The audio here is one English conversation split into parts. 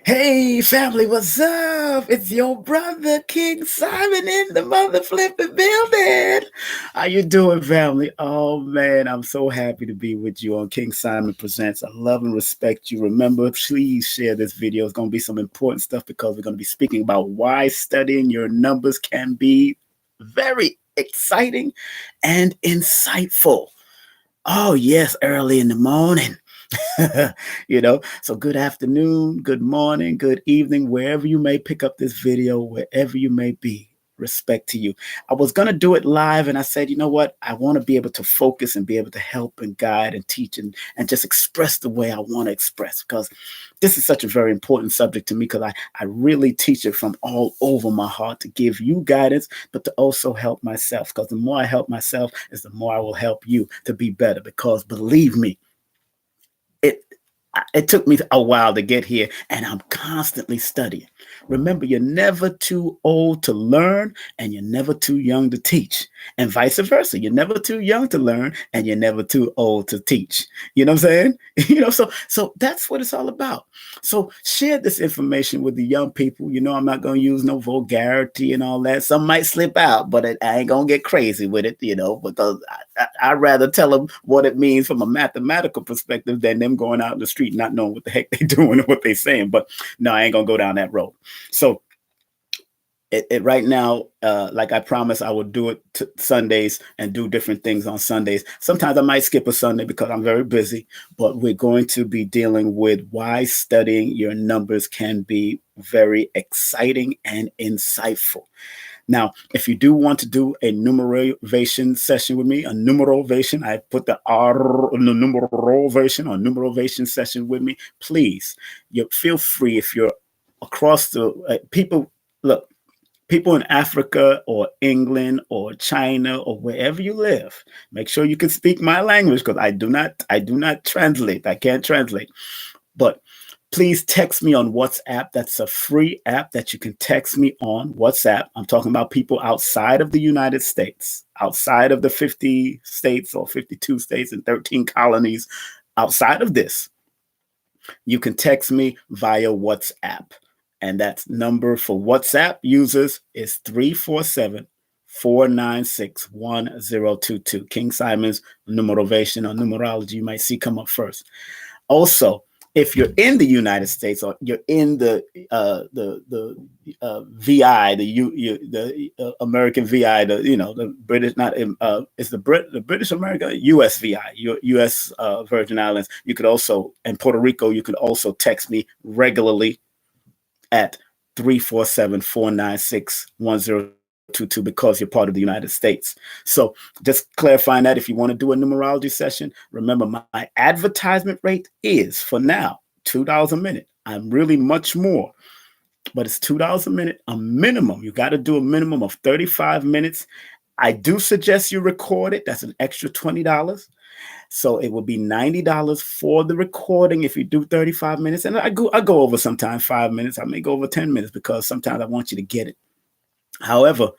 Hey family, what's up? It's your brother King Simon in the mother flipping building. How you doing, family? Oh man, I'm so happy to be with you on King Simon Presents. I love and respect you. Remember, please share this video. It's going to be some important stuff because we're going to be speaking about why studying your numbers can be very exciting and insightful. Oh yes, early in the morning. So good afternoon, good morning, good evening, wherever you may pick up this video, wherever you may be. Respect to you. I was going to do it live, and I said, you know what? I want to be able to focus and be able to help and guide and teach and just express the way I want to express, because this is such a very important subject to me, because I really teach it from all over my heart to give you guidance, but to also help myself, because the more I help myself is the more I will help you to be better, because believe me, it it took me a while to get here, and I'm constantly studying. Remember, you're never too old to learn, and you're never too young to teach, and vice versa. You're never too young to learn, and you're never too old to teach. You know what I'm saying? So that's what it's all about. So share this information with the young people. I'm not going to use no vulgarity and all that. Some might slip out, but I ain't going to get crazy with it, because I'd rather tell them what it means from a mathematical perspective than them going out in the street not knowing what the heck they're doing and what they're saying. But no, I ain't gonna go down that road. So right now, like I promised, I will do it Sundays and do different things on Sundays. Sometimes I might skip a Sunday because I'm very busy, but we're going to be dealing with why studying your numbers can be very exciting and insightful. Now, if you do want to do a numerovation session with me, a numerovation, I put the R in the numerovation or numerovation session with me, please, you feel free. If you're across the people, look, people in Africa or England or China or wherever you live, make sure you can speak my language, because I do not translate. I can't translate. But please text me on WhatsApp. That's a free app that you can text me on WhatsApp. I'm talking about people outside of the United States, outside of the 50 states or 52 states and 13 colonies. Outside of this, you can text me via WhatsApp. And that number for WhatsApp users is 347 496 1022. King Simon's Numerovation or Numerology, you might see come up first. Also, if you're in the United States or you're in the VI, the American VI, the British, not it's the British America, US VI, US Virgin Islands. You could also, and Puerto Rico, you could also text me regularly at 347 496 1022, because you're part of the United States. So just clarifying that, if you want to do a numerology session, remember my advertisement rate is, for now, $2 a minute. I'm really much more, but it's $2 a minute, a minimum. You got to do a minimum of 35 minutes. I do suggest you record it. That's an extra $20. So it will be $90 for the recording if you do 35 minutes. And I go over sometimes 5 minutes. I may go over 10 minutes, because sometimes I want you to get it. However,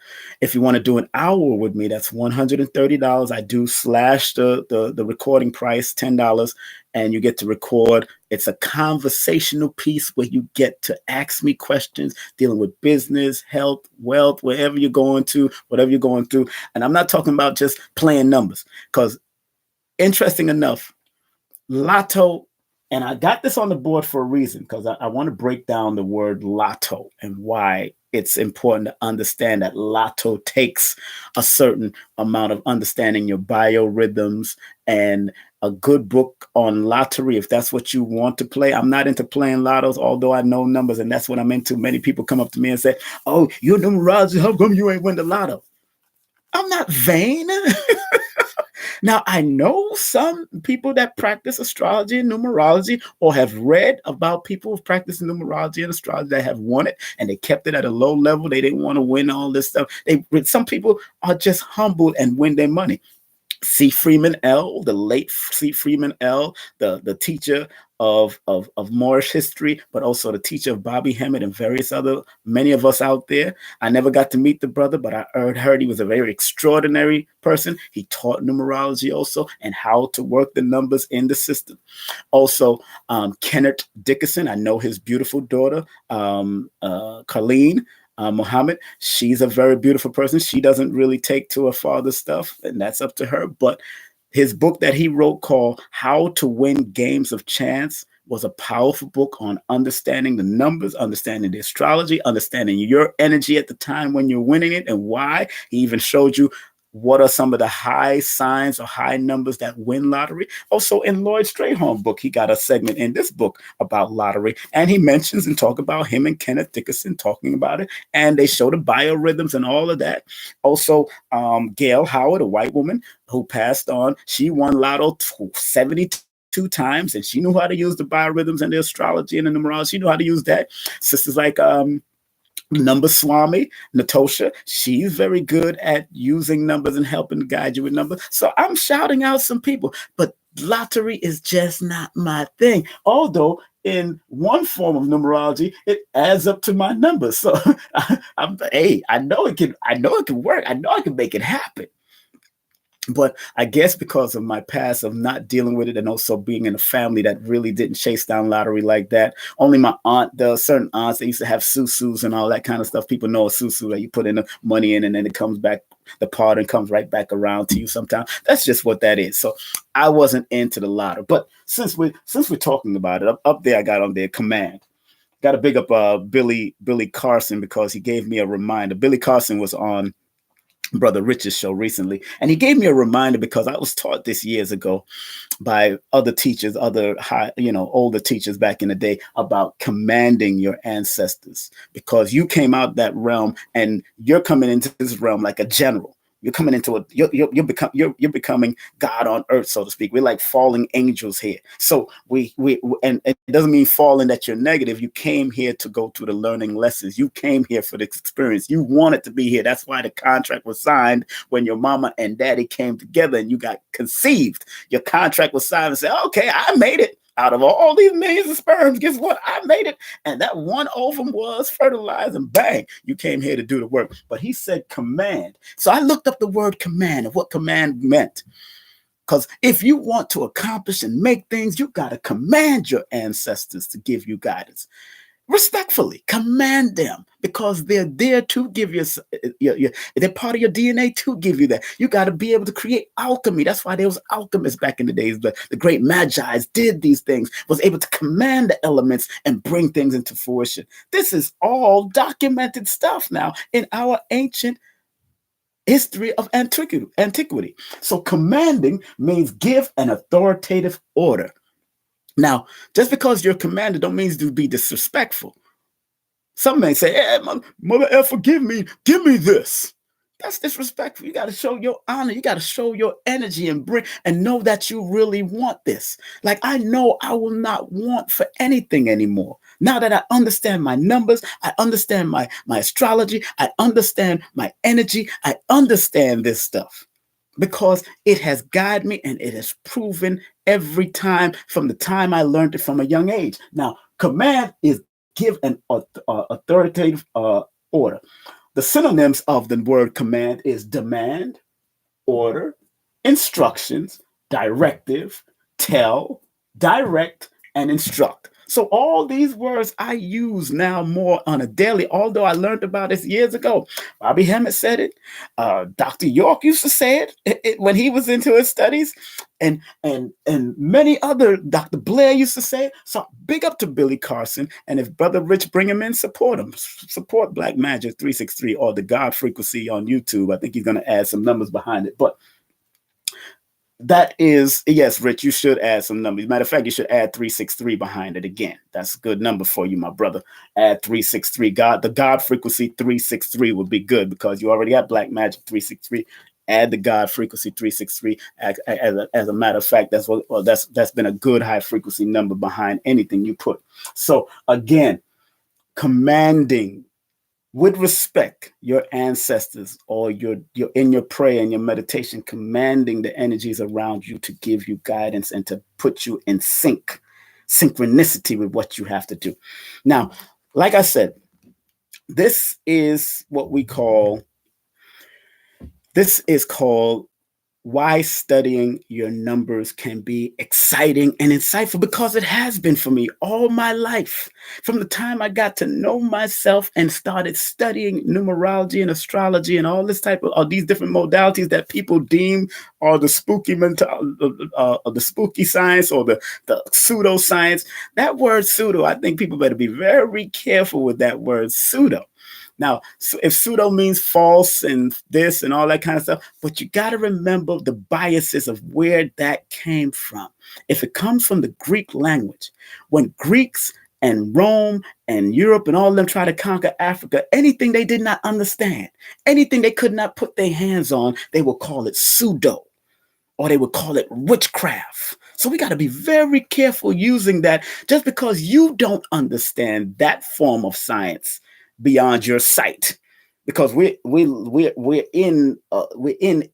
if you want to do an hour with me, that's $130. I do slash the recording price, $10, and you get to record. It's a conversational piece where you get to ask me questions dealing with business, health, wealth, wherever you're going to, whatever you're going through. And I'm not talking about just playing numbers, because interesting enough, lotto, and I got this on the board for a reason, because I want to break down the word lotto and why it's important to understand that lotto takes a certain amount of understanding your biorhythms, and a good book on lottery, if that's what you want to play. I'm not into playing lottos, although I know numbers, and that's what I'm into. Many people come up to me and say, oh, you're numerology, how come you ain't win the lotto? I'm not vain. Now, I know some people that practice astrology and numerology, or have read about people who practice numerology and astrology that have won it, and they kept it at a low level. They didn't want to win all this stuff. Some people are just humble and win their money. C. Freeman L., the late C. Freeman L., the teacher of Moorish history, but also the teacher of Bobby Hemmett and various other, many of us out there. I never got to meet the brother, but I heard he was a very extraordinary person. He taught numerology also and how to work the numbers in the system. Also, Kenneth Dickerson, I know his beautiful daughter, Colleen Muhammad. She's a very beautiful person. She doesn't really take to her father's stuff, and that's up to her. But his book that he wrote called How to Win Games of Chance was a powerful book on understanding the numbers, understanding the astrology, understanding your energy at the time when you're winning it and why. He even showed you what are some of the high signs or high numbers that win lottery. Also in Lloyd Strayhorn book, he got a segment in this book about lottery, and he mentions and talk about him and Kenneth Dickerson talking about it, and they show the biorhythms and all of that. Also, Gail Howard, a white woman who passed on, she won lotto 72 times, and she knew how to use the biorhythms and the astrology and the numerology. She knew how to use that. Sisters like Number Swami, Natosha, she's very good at using numbers and helping guide you with numbers. So I'm shouting out some people, but lottery is just not my thing. Although in one form of numerology, it adds up to my numbers. So I know it can work. I know I can make it happen. But I guess because of my past of not dealing with it and also being in a family that really didn't chase down lottery like that. Only my aunt does. Certain aunts, they used to have susus and all that kind of stuff. People know a susu that you put in the money in and then it comes back, the pattern comes right back around to you sometimes. That's just what that is. So I wasn't into the lottery. But since we're talking about it, up there I got on there command. Got to big up Billy Carson because he gave me a reminder. Billy Carson was on Brother Rich's show recently, and he gave me a reminder because I was taught this years ago by other teachers, other older teachers back in the day about commanding your ancestors, because you came out that realm and you're coming into this realm like a general. You're coming into you're becoming God on earth, so to speak. We're like falling angels here. So and it doesn't mean falling that you're negative. You came here to go through the learning lessons. You came here for the experience. You wanted to be here. That's why the contract was signed when your mama and daddy came together and you got conceived. Your contract was signed and said, okay, I made it. Out of all these millions of sperms, guess what? I made it. And that one ovum was fertilized and bang, you came here to do the work. But he said command. So I looked up the word command and what command meant. Because if you want to accomplish and make things, you got to command your ancestors to give you guidance. Respectfully, command them because they're there to give you, they're part of your DNA to give you that. You got to be able to create alchemy. That's why there was alchemists back in the days. The great magi's did these things, was able to command the elements and bring things into fruition. This is all documented stuff now in our ancient history of antiquity. So commanding means give an authoritative order. Now, just because you're commanded don't mean to be disrespectful. Some may say, hey, mother effer, give me this. That's disrespectful. You got to show your honor. You got to show your energy and know that you really want this. Like I know I will not want for anything anymore. Now that I understand my numbers, I understand my astrology, I understand my energy, I understand this stuff. Because it has guided me and it has proven every time from the time I learned it from a young age. Now, command is give an authoritative order. The synonyms of the word command is demand, order, instructions, directive, tell, direct, and instruct. So all these words I use now more on a daily, although I learned about this years ago. Bobby Hemmett said it. Dr. York used to say it when he was into his studies. And many other, Dr. Blair used to say it. So big up to Billy Carson. And if Brother Rich bring him in, support him. Support Black Magic 363 or the God Frequency on YouTube. I think he's going to add some numbers behind it. But that is, yes, Rich, you should add some numbers. Matter of fact, you should add 363 behind it again. That's a good number for you, my brother. Add 363. The God Frequency 363 would be good because you already got Black Magic 363. Add the God Frequency 363. As a matter of fact, that's been a good high frequency number behind anything you put. So again, commanding Would respect your ancestors, or you're in your prayer and your meditation, commanding the energies around you to give you guidance and to put you in synchronicity with what you have to do. Now, like I said, this is what we call, this is called why studying your numbers can be exciting and insightful, because it has been for me all my life. From the time I got to know myself and started studying numerology and astrology and all this type of all these different modalities that people deem are the spooky the spooky science, or the pseudoscience. That word pseudo, I think people better be very careful with that word pseudo. Now, so if pseudo means false and this and all that kind of stuff, but you got to remember the biases of where that came from. If it comes from the Greek language, when Greeks and Rome and Europe and all of them try to conquer Africa, anything they did not understand, anything they could not put their hands on, they will call it pseudo, or they would call it witchcraft. So we got to be very careful using that. Just because you don't understand that form of science beyond your sight, because we're in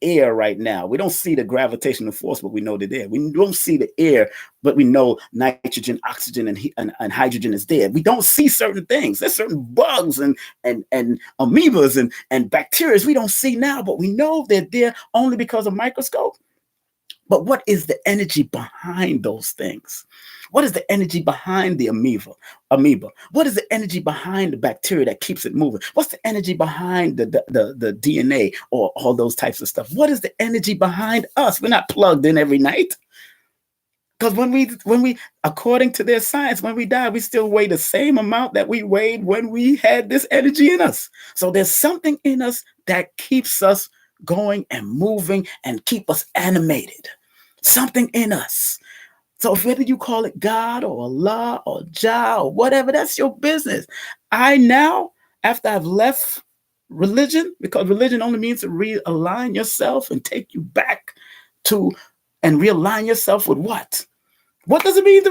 air right now. We don't see the gravitational force, but we know they're there. We don't see the air, but we know nitrogen, oxygen, and hydrogen is there. We don't see certain things. There's certain bugs and amoebas and bacteria we don't see now, but we know they're there only because of microscope. But what is the energy behind those things? What is the energy behind the amoeba? What is the energy behind the bacteria that keeps it moving? What's the energy behind the DNA, or all those types of stuff? What is the energy behind us? We're not plugged in every night. Because when we, according to their science, when we die, we still weigh the same amount that we weighed when we had this energy in us. So there's something in us that keeps us going and moving and keep us animated. Something in us. So whether you call it God or Allah or Jah or whatever, that's your business. I now, after I've left religion, because religion only means to realign yourself and take you back to, and realign yourself with what? What does it mean?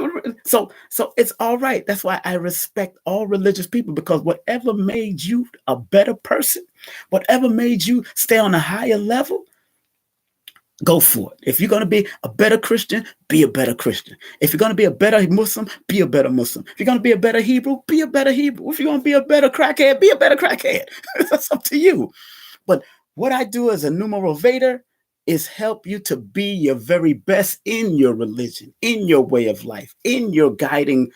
So it's all right. That's why I respect all religious people, because whatever made you a better person, whatever made you stay on a higher level, go for it. If you're going to be a better Christian, be a better Christian. If you're going to be a better Muslim, be a better Muslim. If you're going to be a better Hebrew, be a better Hebrew. If you're going to be a better crackhead, be a better crackhead. That's up to you. But what I do as a numerovator is help you to be your very best in your religion, in your way of life, in your guiding,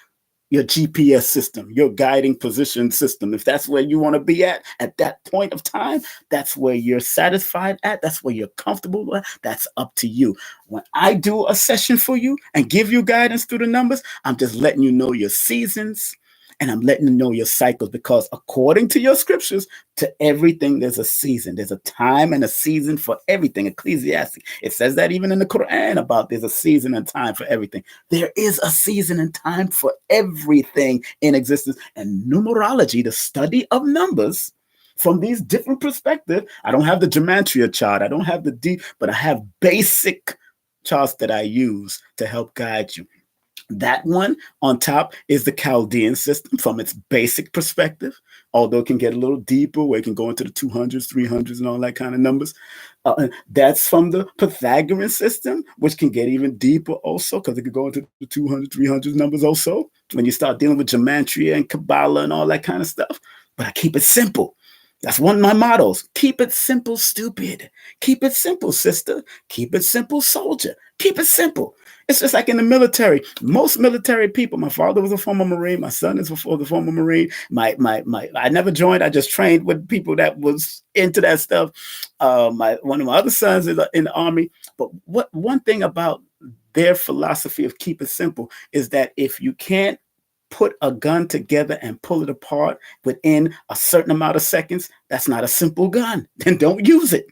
your GPS system, your guiding position system. If that's where you want to be at that point of time, that's where you're satisfied at, that's where you're comfortable at, that's up to you. When I do a session for you and give you guidance through the numbers, I'm just letting you know your seasons, and I'm letting you know your cycles, because according to your scriptures, to everything there's a season. There's a time and a season for everything. Ecclesiastes, it says that even in the Quran, about there's a season and time for everything. There is a season and time for everything in existence. And numerology, the study of numbers from these different perspectives. I don't have the gematria chart. I don't have the deep, but I have basic charts that I use to help guide you. That one on top is the Chaldean system from its basic perspective, although it can get a little deeper, where it can go into the 200s, 300s, and all that kind of numbers. That's from the Pythagorean system, which can get even deeper also, because it could go into the 200, 300 numbers also, when you start dealing with gematria and Kabbalah and all that kind of stuff. But I keep it simple. That's one of my mottos. Keep it simple, stupid. Keep it simple, sister. Keep it simple, soldier. Keep it simple. It's just like in the military. Most military people, my father was a former Marine. My son is a former Marine. I never joined. I just trained with people that was into that stuff. One of my other sons is in the Army. But one thing about their philosophy of keep it simple is that if you can't put a gun together and pull it apart within a certain amount of seconds, that's not a simple gun. Then don't use it.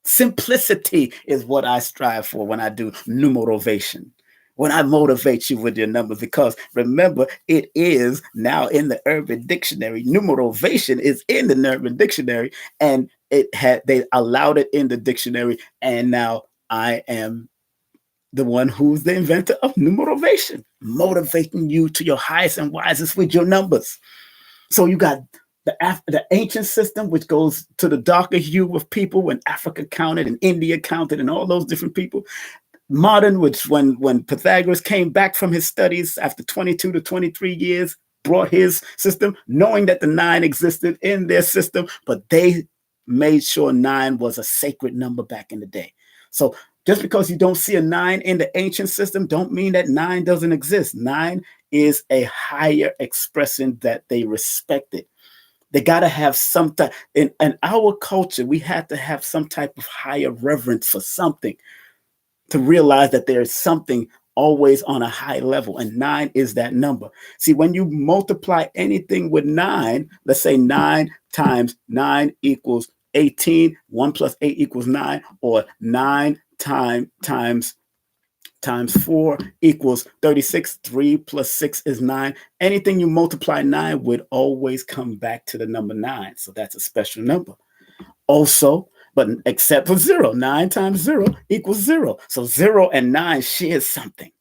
Simplicity is what I strive for when I do numerovation, when I motivate you with your numbers, because remember, it is now in the Urban Dictionary. Numerovation is in the Urban Dictionary, and they allowed it in the dictionary, and now I am the one who's the inventor of numerovation, motivating you to your highest and wisest with your numbers. So you got The ancient system, which goes to the darker hue of people when Africa counted and India counted and all those different people. Modern, which when Pythagoras came back from his studies after 22 to 23 years, brought his system, knowing that the 9 existed in their system, but they made sure 9 was a sacred number back in the day. So just because you don't see a 9 in the ancient system, don't mean that 9 doesn't exist. 9 is a higher expression that they respected. They got to have some type, in our culture, we have to have some type of higher reverence for something to realize that there is something always on a high level, and 9 is that number. See, when you multiply anything with 9, let's say 9 times 9 equals 18, 1 plus 8 equals 9, or 9 times 4 equals 36, 3 plus 6 is 9. Anything you multiply 9 would always come back to the number 9. So that's a special number. Also, but except for 0, 9 times 0 equals 0. So 0 and 9 shares something.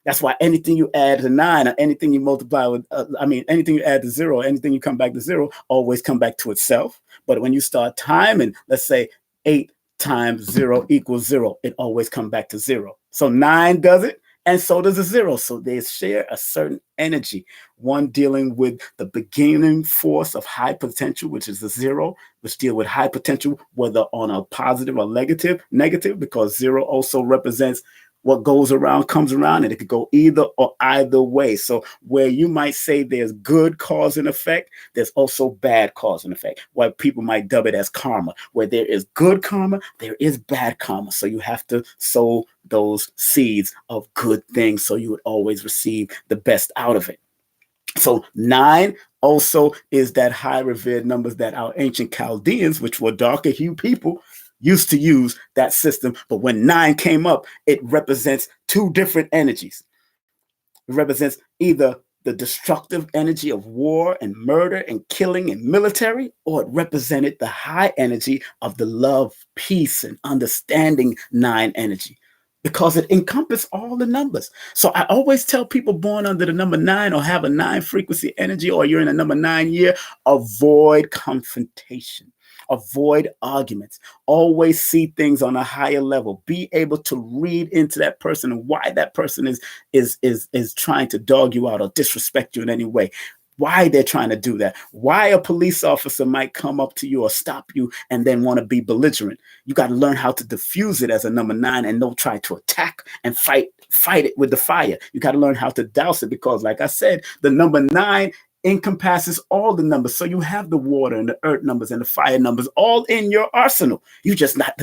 That's why anything you add to 9 or anything you multiply with, anything you add to 0, anything you come back to 0, always come back to itself. But when you start timing, let's say 8 times 0 equals 0, it always comes back to 0. So 9 does it, and so does a 0. So they share a certain energy. One dealing with the beginning force of high potential, which is the 0, which deal with high potential, whether on a positive or negative, because 0 also represents what goes around comes around, and it could go either way. So where you might say there's good cause and effect, there's also bad cause and effect. Why people might dub it as karma. Where there is good karma, there is bad karma. So you have to sow those seeds of good things so you would always receive the best out of it. So 9 also is that high revered numbers that our ancient Chaldeans, which were darker hue people, used to use that system. But when 9 came up, it represents 2 different energies. It represents either the destructive energy of war and murder and killing and military, or it represented the high energy of the love, peace, and understanding 9 energy, because it encompasses all the numbers. So I always tell people born under the number 9 or have a 9 frequency energy, or you're in a number 9 year, avoid confrontation. Avoid arguments. Always see things on a higher level. Be able to read into that person and why that person is trying to dog you out or disrespect you in any way. Why they're trying to do that. Why a police officer might come up to you or stop you and then want to be belligerent. You got to learn how to diffuse it as a number 9 and don't try to attack and fight it with the fire. You got to learn how to douse it, because like I said, the number 9 encompasses all the numbers. So you have the water and the earth numbers and the fire numbers all in your arsenal. You just got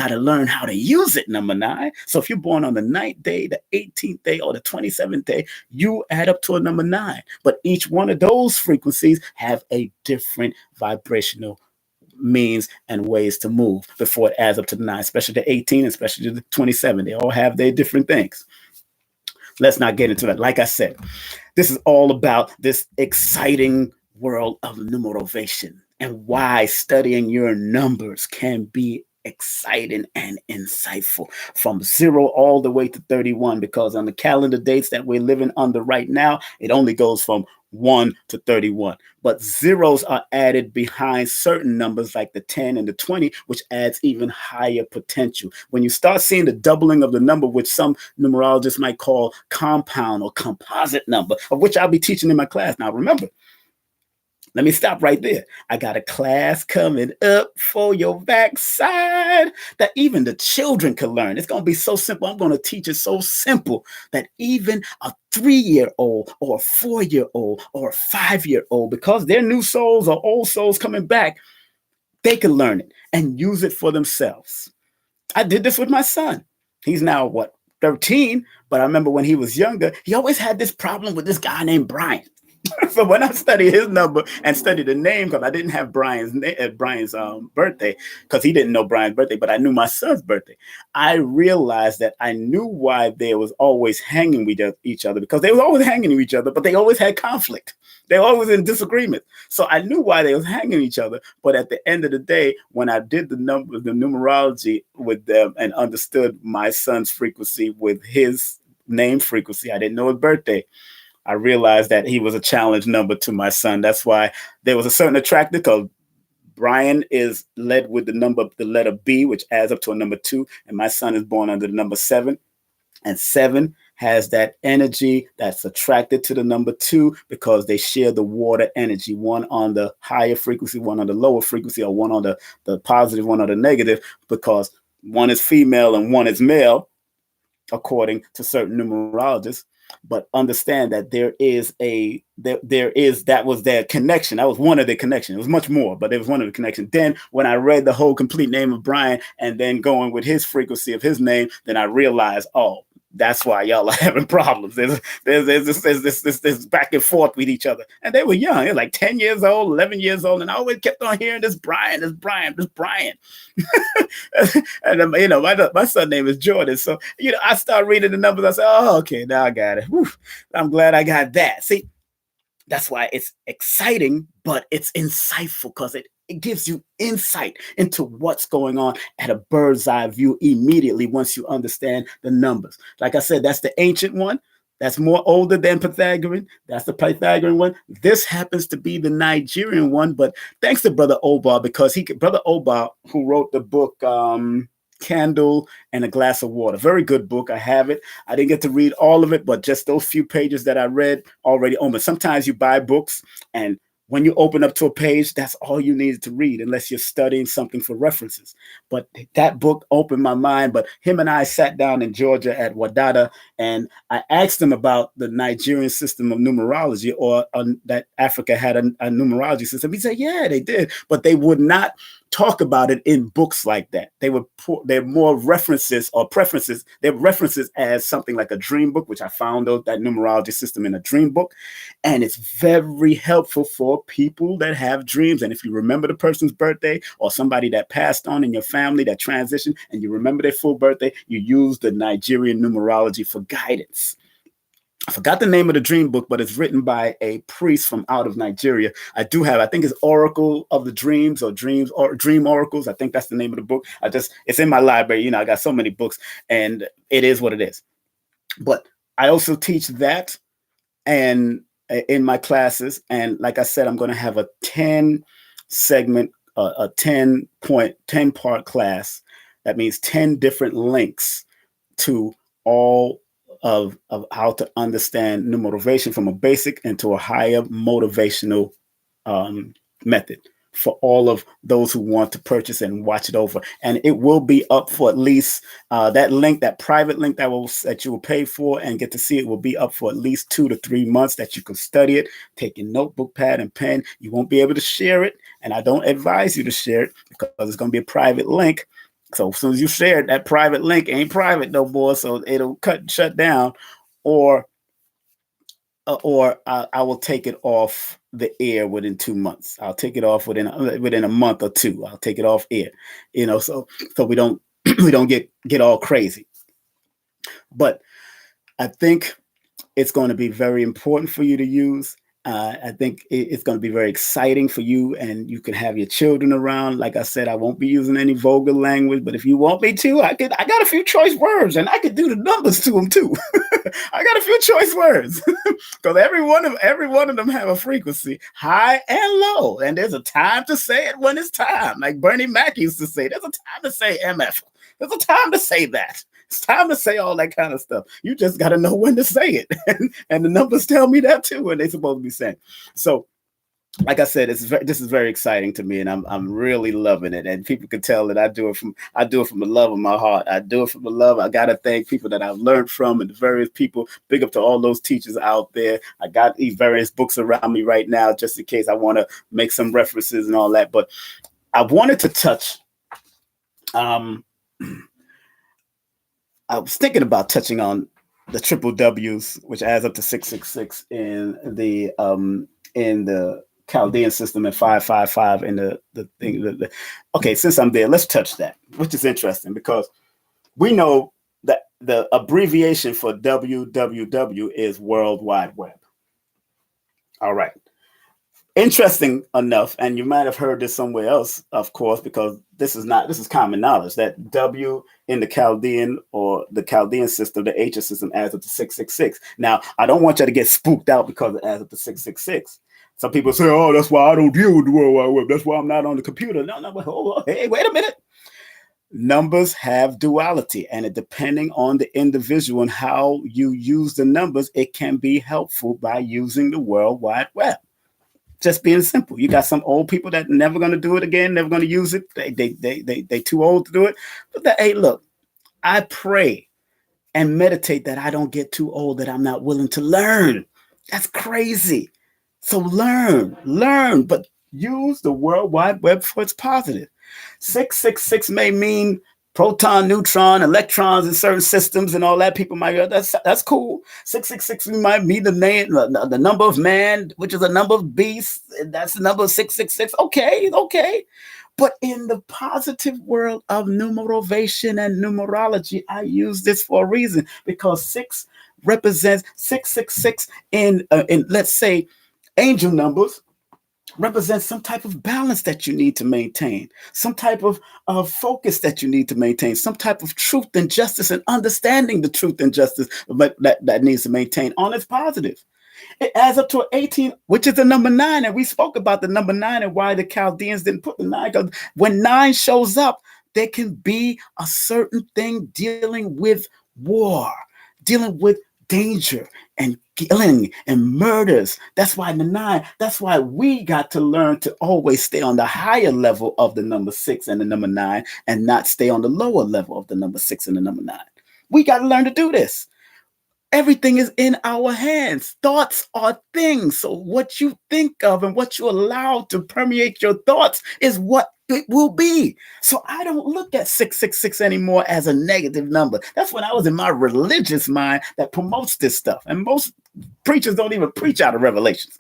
to learn how to use it, number 9. So if you're born on the 9th day, the 18th day, or the 27th day, you add up to a number 9. But each one of those frequencies have a different vibrational means and ways to move before it adds up to the 9, especially the 18, especially the 27. They all have their different things. Let's not get into that. Like I said, this is all about this exciting world of numerovation and why studying your numbers can be exciting and insightful from 0 all the way to 31, because on the calendar dates that we're living under right now, it only goes from 1 to 31. But zeros are added behind certain numbers like the 10 and the 20, which adds even higher potential. When you start seeing the doubling of the number, which some numerologists might call compound or composite number, of which I'll be teaching in my class. Now, remember, let me stop right there. I got a class coming up for your backside that even the children can learn. It's going to be so simple. I'm going to teach it so simple that even a 3-year-old or a 4-year-old or a 5-year-old, because they're new souls or old souls coming back, they can learn it and use it for themselves. I did this with my son. He's now, 13? But I remember when he was younger, he always had this problem with this guy named Brian. So when I studied his number and studied the name, because I didn't have Brian's birthday, because he didn't know Brian's birthday, but I knew my son's birthday, I realized that I knew why they was always hanging with each other, because they was always hanging with each other, but they always had conflict. They were always in disagreement. So I knew why they was hanging each other. But at the end of the day, when I did the numerology with them and understood my son's frequency with his name frequency, I didn't know his birthday. I realized that he was a challenge number to my son. That's why there was a certain attractor called Brian is led with the letter B, which adds up to a number 2, and my son is born under the number 7. And 7 has that energy that's attracted to the number 2 because they share the water energy, one on the higher frequency, one on the lower frequency, or one on the positive, one on the negative, because one is female and one is male, according to certain numerologists. But understand that that was their connection. That was one of their connection. It was much more, but it was one of the connection. Then when I read the whole complete name of Brian and then going with his frequency of his name, then I realized, oh, that's why y'all are having problems. There's this back and forth with each other. And they were young. They were like 10 years old, 11 years old. And I always kept on hearing this Brian. And, my son's name is Jordan. So, I start reading the numbers. I say, oh, okay, now I got it. Whew, I'm glad I got that. See, that's why it's exciting, but it's insightful because it gives you insight into what's going on at a bird's eye view immediately once you understand the numbers. Like I said, that's the ancient one. That's more older than Pythagorean. That's the Pythagorean one. This happens to be the Nigerian one, but thanks to Brother Obar, because Brother Obar, who wrote the book Candle and a Glass of Water. Very good book. I have it. I didn't get to read all of it, but just those few pages that I read already own. But sometimes you buy books and when you open up to a page, that's all you need to read unless you're studying something for references. But that book opened my mind. But him and I sat down in Georgia at Wadada, and I asked him about the Nigerian system of numerology, or that Africa had a numerology system. He said, yeah, they did. But they would not talk about it in books like that. They're more references or preferences. They're references as something like a dream book, which I found out that numerology system in a dream book. And it's very helpful for people that have dreams. And if you remember the person's birthday or somebody that passed on in your family that transitioned and you remember their full birthday, you use the Nigerian numerology for guidance. I forgot the name of the dream book, but it's written by a priest from out of Nigeria. I think it's Oracle of the Dreams or Dreams or Dream Oracles. I think that's the name of the book. It's in my library. I got so many books and it is what it is. But I also teach that and in my classes. And like I said, I'm going to have a 10 segment, a 10 part class. That means 10 different links to all of how to understand numerovation from a basic into a higher motivational method for all of those who want to purchase and watch it over. And it will be up for at least that link, that private link that you will pay for and get to see it will be up for at least 2 to 3 months that you can study it, take your notebook, pad, and pen. You won't be able to share it. And I don't advise you to share it because it's going to be a private link. So as soon as you share it, that private link ain't private no more. So it'll shut down, or I will take it off the air within 2 months. I'll take it off within a month or two. I'll take it off air, so we don't get all crazy. But I think it's going to be very important for you to use. I think it's going to be very exciting for you, and you can have your children around. Like I said, I won't be using any vulgar language, but if you want me to, I got a few choice words, and I could do the numbers to them too. I got a few choice words because every one of them have a frequency, high and low, and there's a time to say it when it's time. Like Bernie Mac used to say, there's a time to say MF. There's a time to say that. It's time to say all that kind of stuff. You just got to know when to say it. And the numbers tell me that too, when they're supposed to be saying. So, like I said, this is very exciting to me, and I'm really loving it. And people can tell that I do it from the love of my heart. I do it from the love. I got to thank people that I've learned from, and the various people. Big up to all those teachers out there. I got these various books around me right now, just in case I want to make some references and all that. But I wanted to touch. I was thinking about touching on the triple W's, which adds up to 666 in the Chaldean system, and 555 in the thing. Okay, since I'm there, let's touch that, which is interesting because we know that the abbreviation for www is World Wide Web. All right. Interesting enough, and you might have heard this somewhere else, of course, because this is common knowledge that W in the Chaldean system, the ancient system, adds up to 666. Now, I don't want you to get spooked out because it adds up to 666. Some people say, "Oh, that's why I don't deal with the World Wide Web. That's why I'm not on the computer." No, no, hold on. Hey, wait a minute. Numbers have duality, and it depending on the individual and how you use the numbers, it can be helpful by using the World Wide Web. Just being simple. You got some old people that never going to do it again, never going to use it. They too old to do it. But hey, look, I pray and meditate that I don't get too old, that I'm not willing to learn. That's crazy. So learn, but use the World Wide Web for its positive. 666 may mean proton, neutron, electrons in certain systems and all that. People might go, that's cool. 666 might be the name, the number of man, which is a number of beasts. That's the number of 666. Okay. But in the positive world of numerovation and numerology, I use this for a reason, because 6 represents 666 in let's say angel numbers. Represents some type of balance that you need to maintain, some type of focus that you need to maintain, some type of truth and justice and understanding the truth and justice that needs to maintain on its positive. It adds up to 18, which is the number 9. And we spoke about the number 9 and why the Chaldeans didn't put the 9. Because when 9 shows up, there can be a certain thing dealing with war, dealing with danger and killing and murders. That's why that's why we got to learn to always stay on the higher level of the number 6 and the number 9 and not stay on the lower level of the number 6 and the number 9. We got to learn to do this. Everything is in our hands. Thoughts are things. So what you think of and what you allow to permeate your thoughts is what it will be. So I don't look at 666 anymore as a negative number. That's when I was in my religious mind that promotes this stuff. And most preachers don't even preach out of Revelations,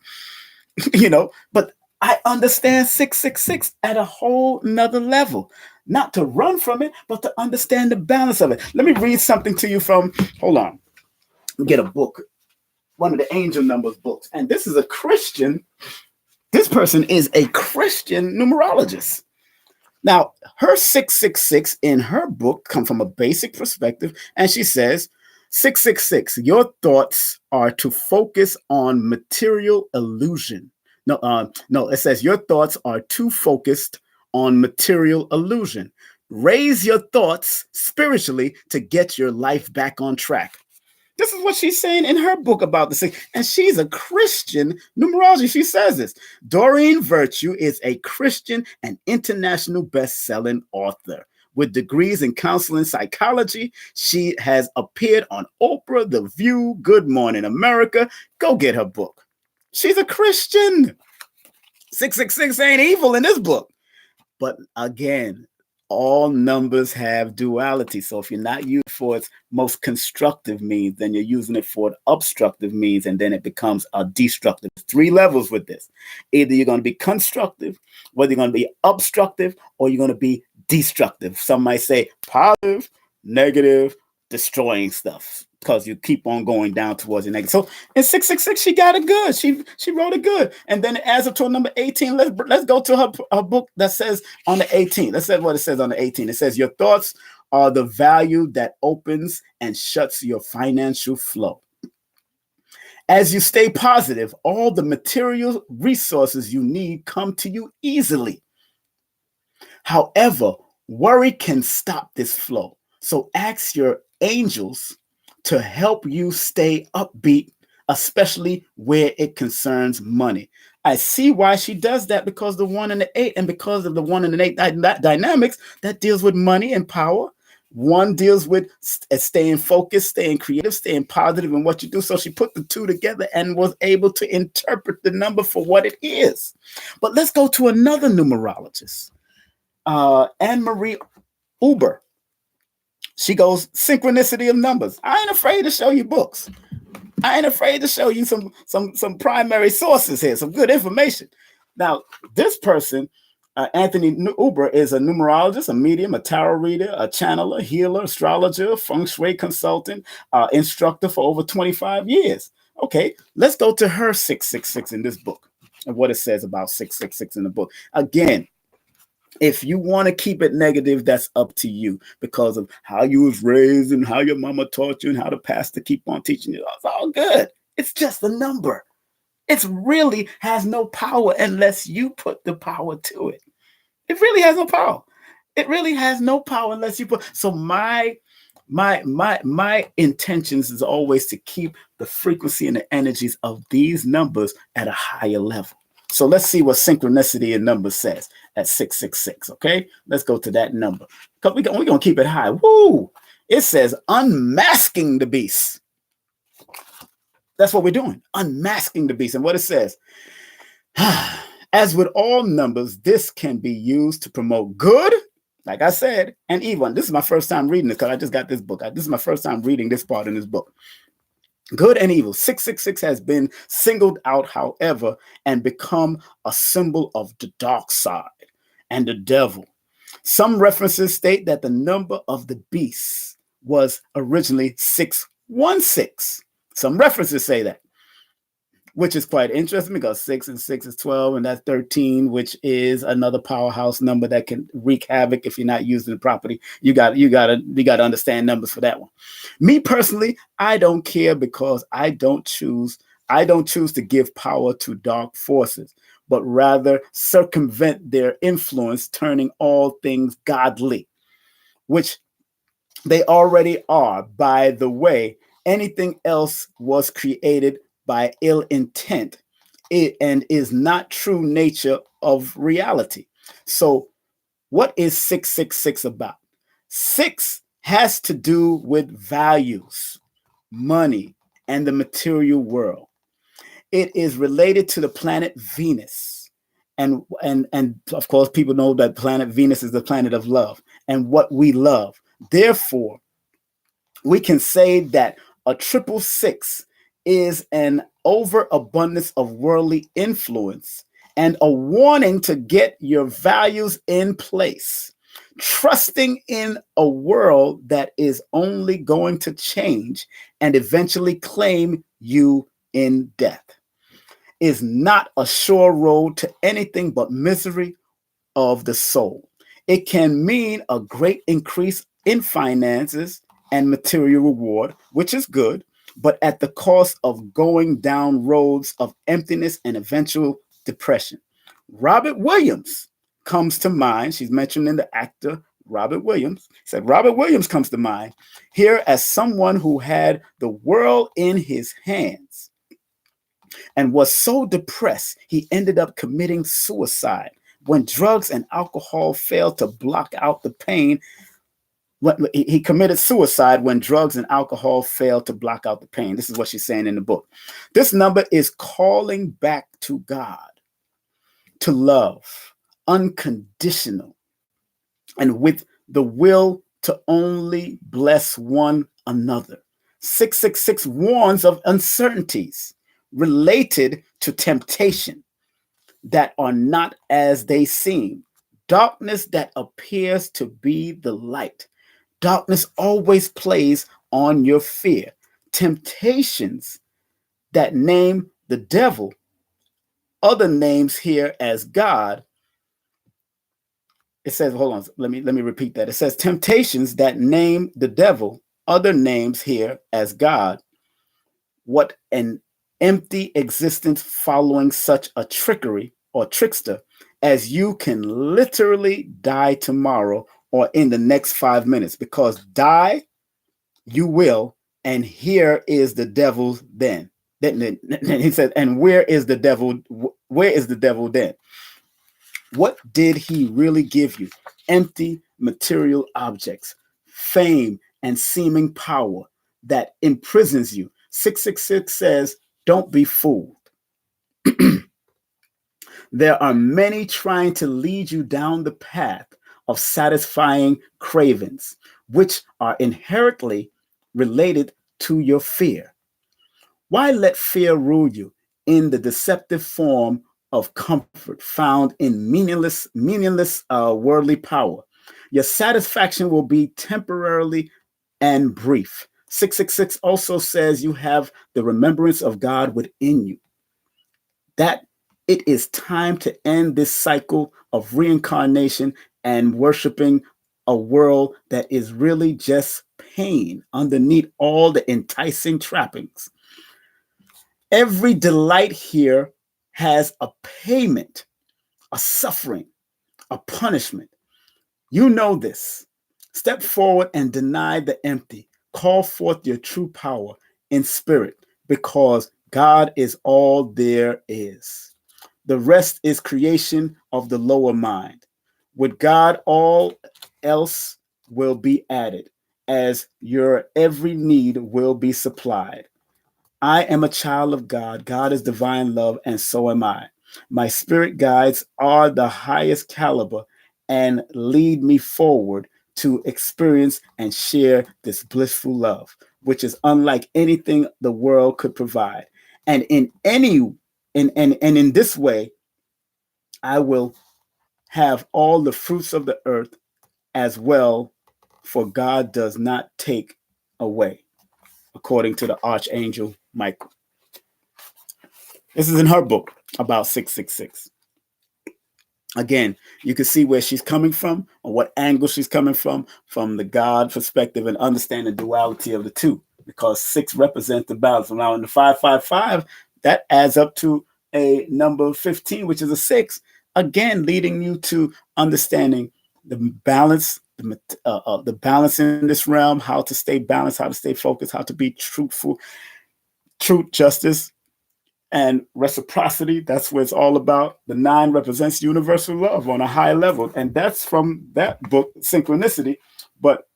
but I understand 666 at a whole nother level. Not to run from it, but to understand the balance of it. Let me read something to you from, hold on. Get a book, one of the angel numbers books. And this is a Christian. This person is a Christian numerologist. Now, her 666 in her book come from a basic perspective. And she says, 666, your thoughts are to focus on material illusion. No, it says your thoughts are too focused on material illusion. Raise your thoughts spiritually to get your life back on track. This is what she's saying in her book about this. And she's a Christian numerology. She says this. Doreen Virtue is a Christian and international best-selling author. With degrees in counseling psychology, she has appeared on Oprah, The View, Good Morning America. Go get her book. She's a Christian. 666 ain't evil in this book. But again, all numbers have duality. So if you're not using it for its most constructive means, then you're using it for obstructive means, and then it becomes a destructive. 3 levels with this. Either you're going to be constructive, whether you're going to be obstructive, or you're going to be destructive. Some might say positive, negative, destroying stuff, because you keep on going down towards the negative. So in 666, she got it good. She wrote it good. And then it adds up to number 18. Let's go to her book that says on the 18. Let's say what it says on the 18. It says, your thoughts are the value that opens and shuts your financial flow. As you stay positive, all the material resources you need come to you easily. However, worry can stop this flow. So ask your angels to help you stay upbeat, especially where it concerns money. I see why she does that, because the 1 and the 8, and because of the 1 and the 8 dynamics that deals with money and power. 1 deals with staying focused, staying creative, staying positive in what you do. So she put the 2 together and was able to interpret the number for what it is. But let's go to another numerologist, Anne-Marie Uber. She goes, synchronicity of numbers. I ain't afraid to show you books. I ain't afraid to show you some primary sources here, some good information. Now, this person, Anthony Uber, is a numerologist, a medium, a tarot reader, a channeler, healer, astrologer, feng shui consultant, instructor for over 25 years. Okay, let's go to her 666 in this book. and what it says about 666 in the book. Again, if you want to keep it negative, that's up to you because of how you was raised and how your mama taught you and how the pastor keep on teaching you. It's all good. It's just a number. It really has no power unless you put the power to it. It really has no power. It really has no power unless you put. So my intentions is always to keep the frequency and the energies of these numbers at a higher level. So let's see what synchronicity in numbers says at 666. Okay, let's go to that number. We're gonna keep it high. Woo! It says unmasking the beast. That's what we're doing, unmasking the beast. And what it says, as with all numbers, this can be used to promote good, like I said, and evil. And this is my first time reading this because I just got this book. This is my first time reading this part in this book. Good and evil. 666 has been singled out, however, and become a symbol of the dark side and the devil. Some references state that the number of the beast was originally 616. Some references say that, which is quite interesting because 6 and 6 is 12, and that's 13, which is another powerhouse number that can wreak havoc if you're not using it properly. You got to understand numbers for that one. Me personally, I don't care because I don't choose to give power to dark forces, but rather circumvent their influence, turning all things godly, which they already are. By the way, anything else was created by ill intent and is not true nature of reality. So what is 666 about? 6 has to do with values, money, and the material world. It is related to the planet Venus. And of course, people know that planet Venus is the planet of love and what we love. Therefore, we can say that a 666 is an overabundance of worldly influence and a warning to get your values in place. Trusting in a world that is only going to change and eventually claim you in death is not a sure road to anything but misery of the soul. It can mean a great increase in finances and material reward, which is good, but at the cost of going down roads of emptiness and eventual depression. Robert Williams comes to mind. She's mentioned in the actor Robert Williams. Said Robert Williams comes to mind here as someone who had the world in his hands and was so depressed he ended up committing suicide when drugs and alcohol failed to block out the pain. He committed suicide when drugs and alcohol failed to block out the pain. This is what she's saying in the book. This number is calling back to God, to love, unconditional, and with the will to only bless one another. 666 warns of uncertainties related to temptation that are not as they seem, darkness that appears to be the light. Darkness always plays on your fear. Temptations that name the devil, other names here as God. It says, hold on, let me repeat that. It says temptations that name the devil, other names here as God. What an empty existence following such a trickery or trickster, as you can literally die tomorrow or in the next 5 minutes, because die you will, and here is the devil then. Then he said, and where is the devil? Where is the devil then? What did he really give you? Empty material objects, fame, and seeming power that imprisons you. 666 says, don't be fooled. There are many trying to lead you down the path of satisfying cravings, which are inherently related to your fear. Why let fear rule you in the deceptive form of comfort found in meaningless worldly power? Your satisfaction will be temporarily and brief. 666 also says you have the remembrance of God within you. That It is time to end this cycle of reincarnation and worshiping a world that is really just pain underneath all the enticing trappings. Every delight here has a payment, a suffering, a punishment. You know this. Step forward and deny the empty. Call forth your true power in spirit, because God is all there is. The rest is creation of the lower mind. With God, all else will be added, as your every need will be supplied. I am a child of God. God is divine love, and so am I. My spirit guides are the highest caliber and lead me forward to experience and share this blissful love, which is unlike anything the world could provide. And in this way, I will have all the fruits of the earth as well, for God does not take away, according to the Archangel Michael. This is in her book about 666. Again, you can see where she's coming from, or what angle she's coming from the God perspective, and understand the duality of the two, because 6 represents the balance. Now, in the 555, that adds up to a number 15, which is a 6, again, leading you to understanding the balance, the balance in this realm, how to stay balanced, how to stay focused, how to be truthful, truth, justice, and reciprocity. That's what it's all about. The 9 represents universal love on a high level, and that's from that book, Synchronicity. But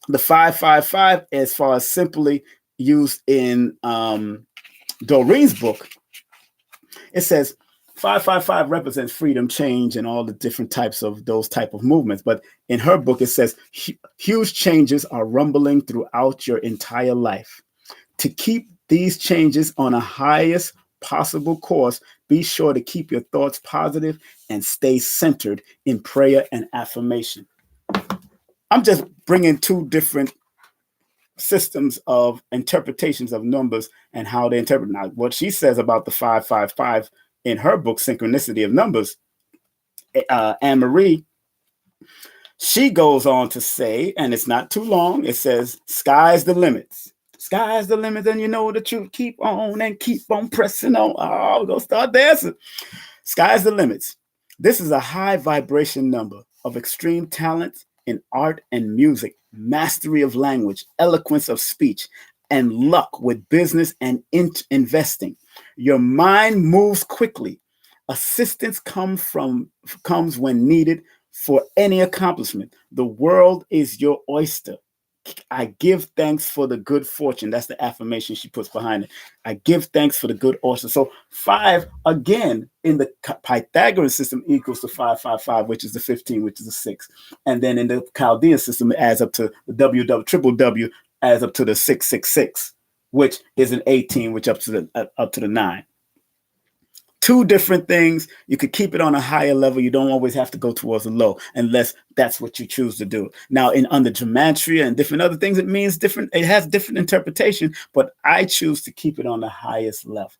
the 555, as far as simply used in Doreen's book, it says 555 represents freedom, change, and all the different types of those type of movements. But in her book, it says huge changes are rumbling throughout your entire life. To keep these changes on a highest possible course, be sure to keep your thoughts positive and stay centered in prayer and affirmation. I'm just bringing 2 different systems of interpretations of numbers and how they interpret. Now, what she says about the 555 in her book, Synchronicity of Numbers, Anne Marie, she goes on to say, and it's not too long, it says, sky's the limits. Sky's the limit, and you know the truth. Keep on pressing on. Oh, we're going to start dancing. Sky's the limits. This is a high vibration number of extreme talent in art and music, mastery of language, eloquence of speech, and luck with business and investing. Your mind moves quickly. Assistance comes when needed for any accomplishment. The world is your oyster. I give thanks for the good fortune. That's the affirmation she puts behind it. I give thanks for the good oyster. So 5, again, in the Pythagorean system equals to 555, which is the 15, which is the 6. And then in the Chaldean system, it adds up to the WW adds up to the 666, which is an 18, which up to the 9. 2 different things. You could keep it on a higher level. You don't always have to go towards a low, unless that's what you choose to do. Now, in under gematria and different other things, it means different. It has different interpretation, but I choose to keep it on the highest level.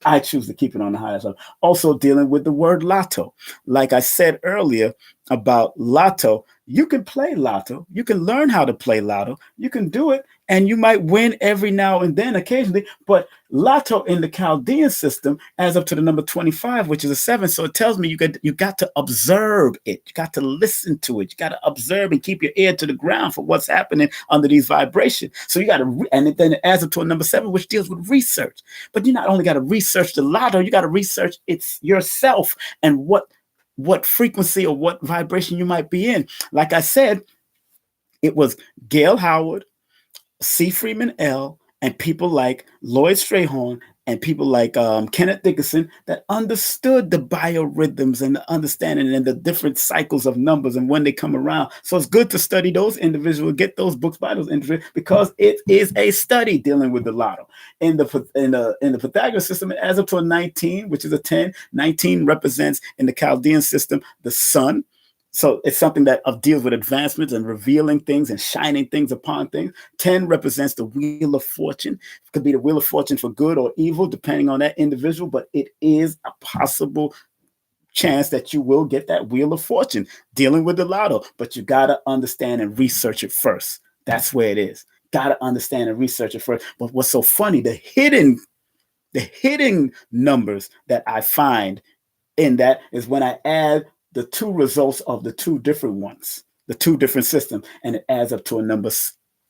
I choose to keep it on the highest level. Also dealing with the word lotto. Like I said earlier about lotto, you can play lotto. You can learn how to play lotto. You can do it, and you might win every now and then occasionally. But lotto in the Chaldean system adds up to the number 25, which is a 7. So it tells me you got to observe it. You got to listen to it. You got to observe and keep your ear to the ground for what's happening under these vibrations. So you got to, and then it adds up to a number 7, which deals with research. But you not only got to research the lotto, you got to research it's yourself and what frequency or what vibration you might be in. Like I said, it was Gail Howard, C. Freeman L., and people like Lloyd Strayhorn and people like Kenneth Dickinson that understood the biorhythms and the understanding and the different cycles of numbers and when they come around. So it's good to study those individuals, get those books by those individuals, because it is a study dealing with the lotto. In the Pythagorean system, it adds up to a 19, which is a 10. 19 represents in the Chaldean system the sun. So it's something that deals with advancements and revealing things and shining things upon things. 10 represents the wheel of fortune. It could be the wheel of fortune for good or evil, depending on that individual, but it is a possible chance that you will get that wheel of fortune dealing with the lotto. But you got to understand and research it first. That's where it is. Got to understand and research it first. But what's so funny, the hidden numbers that I find in that is when I add the two results of the two different ones, the two different systems, and it adds up to a number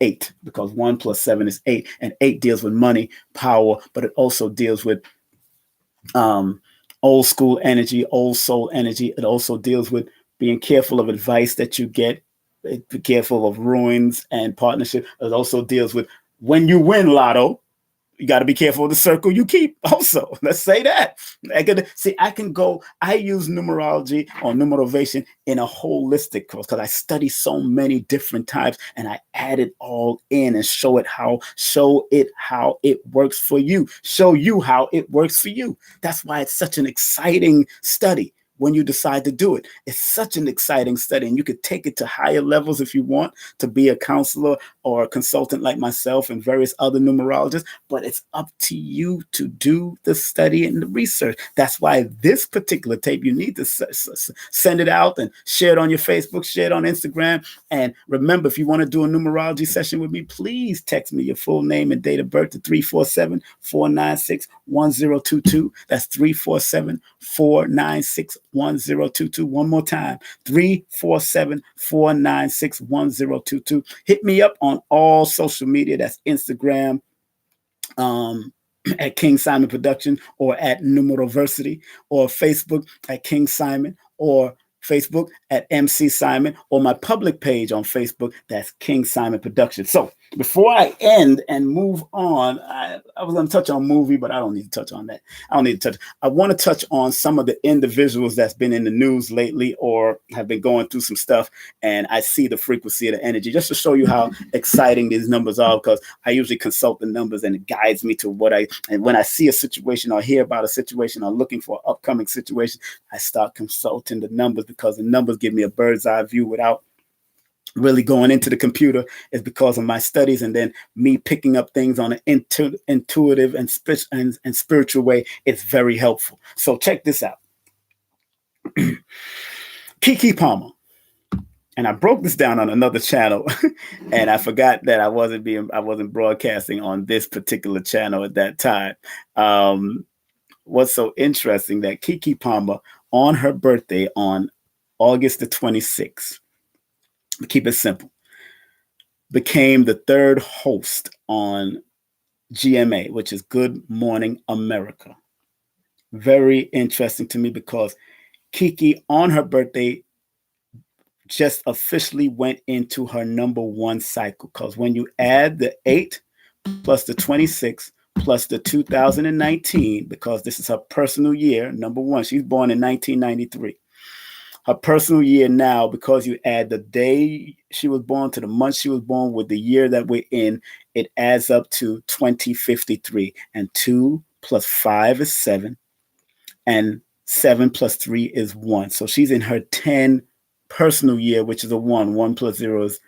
8, because 1 plus 7 is 8, and 8 deals with money, power, but it also deals with old school energy, old soul energy. It also deals with being careful of advice that you get, be careful of ruins and partnership. It also deals with when you win lotto, you got to be careful of the circle you keep also. Let's say that. I use numerology or numerovation in a holistic course because I study so many different types, and I add it all in and show it how it works for you. Show you how it works for you. That's why it's such an exciting study. When you decide to do it, it's such an exciting study, and you could take it to higher levels if you want to be a counselor or a consultant like myself and various other numerologists, but it's up to you to do the study and the research. That's why this particular tape, you need to send it out and share it on your Facebook, share it on Instagram. And remember, if you want to do a numerology session with me, please text me your full name and date of birth to 347-496-1022. That's 347-496-1022. One more time, 347-496-1022. Hit me up on all social media. That's Instagram, at King Simon Production, or at Numeroversity, or Facebook at King Simon, or Facebook at MC Simon, or my public page on Facebook, that's King Simon Production. So before I end and move on, I was going to touch on movie, but I don't need to touch on that. I want to touch on some of the individuals that's been in the news lately or have been going through some stuff, and I see the frequency of the energy, just to show you how exciting these numbers are, because I usually consult the numbers and it guides me to and when I see a situation or hear about a situation or looking for an upcoming situation, I start consulting the numbers, because the numbers give me a bird's eye view without really going into the computer. Is because of my studies and then me picking up things on an intuitive and spiritual way. It's very helpful. So check this out. Keke Palmer. And I broke this down on another channel, and I forgot that I wasn't broadcasting on this particular channel at that time. What's so interesting that Keke Palmer, on her birthday on August the 26th, to keep it simple, became the third host on GMA, which is Good Morning America. Very interesting to me, because Keke, on her birthday, just officially went into her number 1 cycle, because when you add the 8 plus the 26 plus the 2019, because this is her personal year, number 1, she's born in 1993. Her personal year now, because you add the day she was born to the month she was born with the year that we're in, it adds up to 2053. And 2 plus 5 is 7. And 7 plus 3 is 1. So she's in her 10 personal year, which is a 1. 1 plus 0 is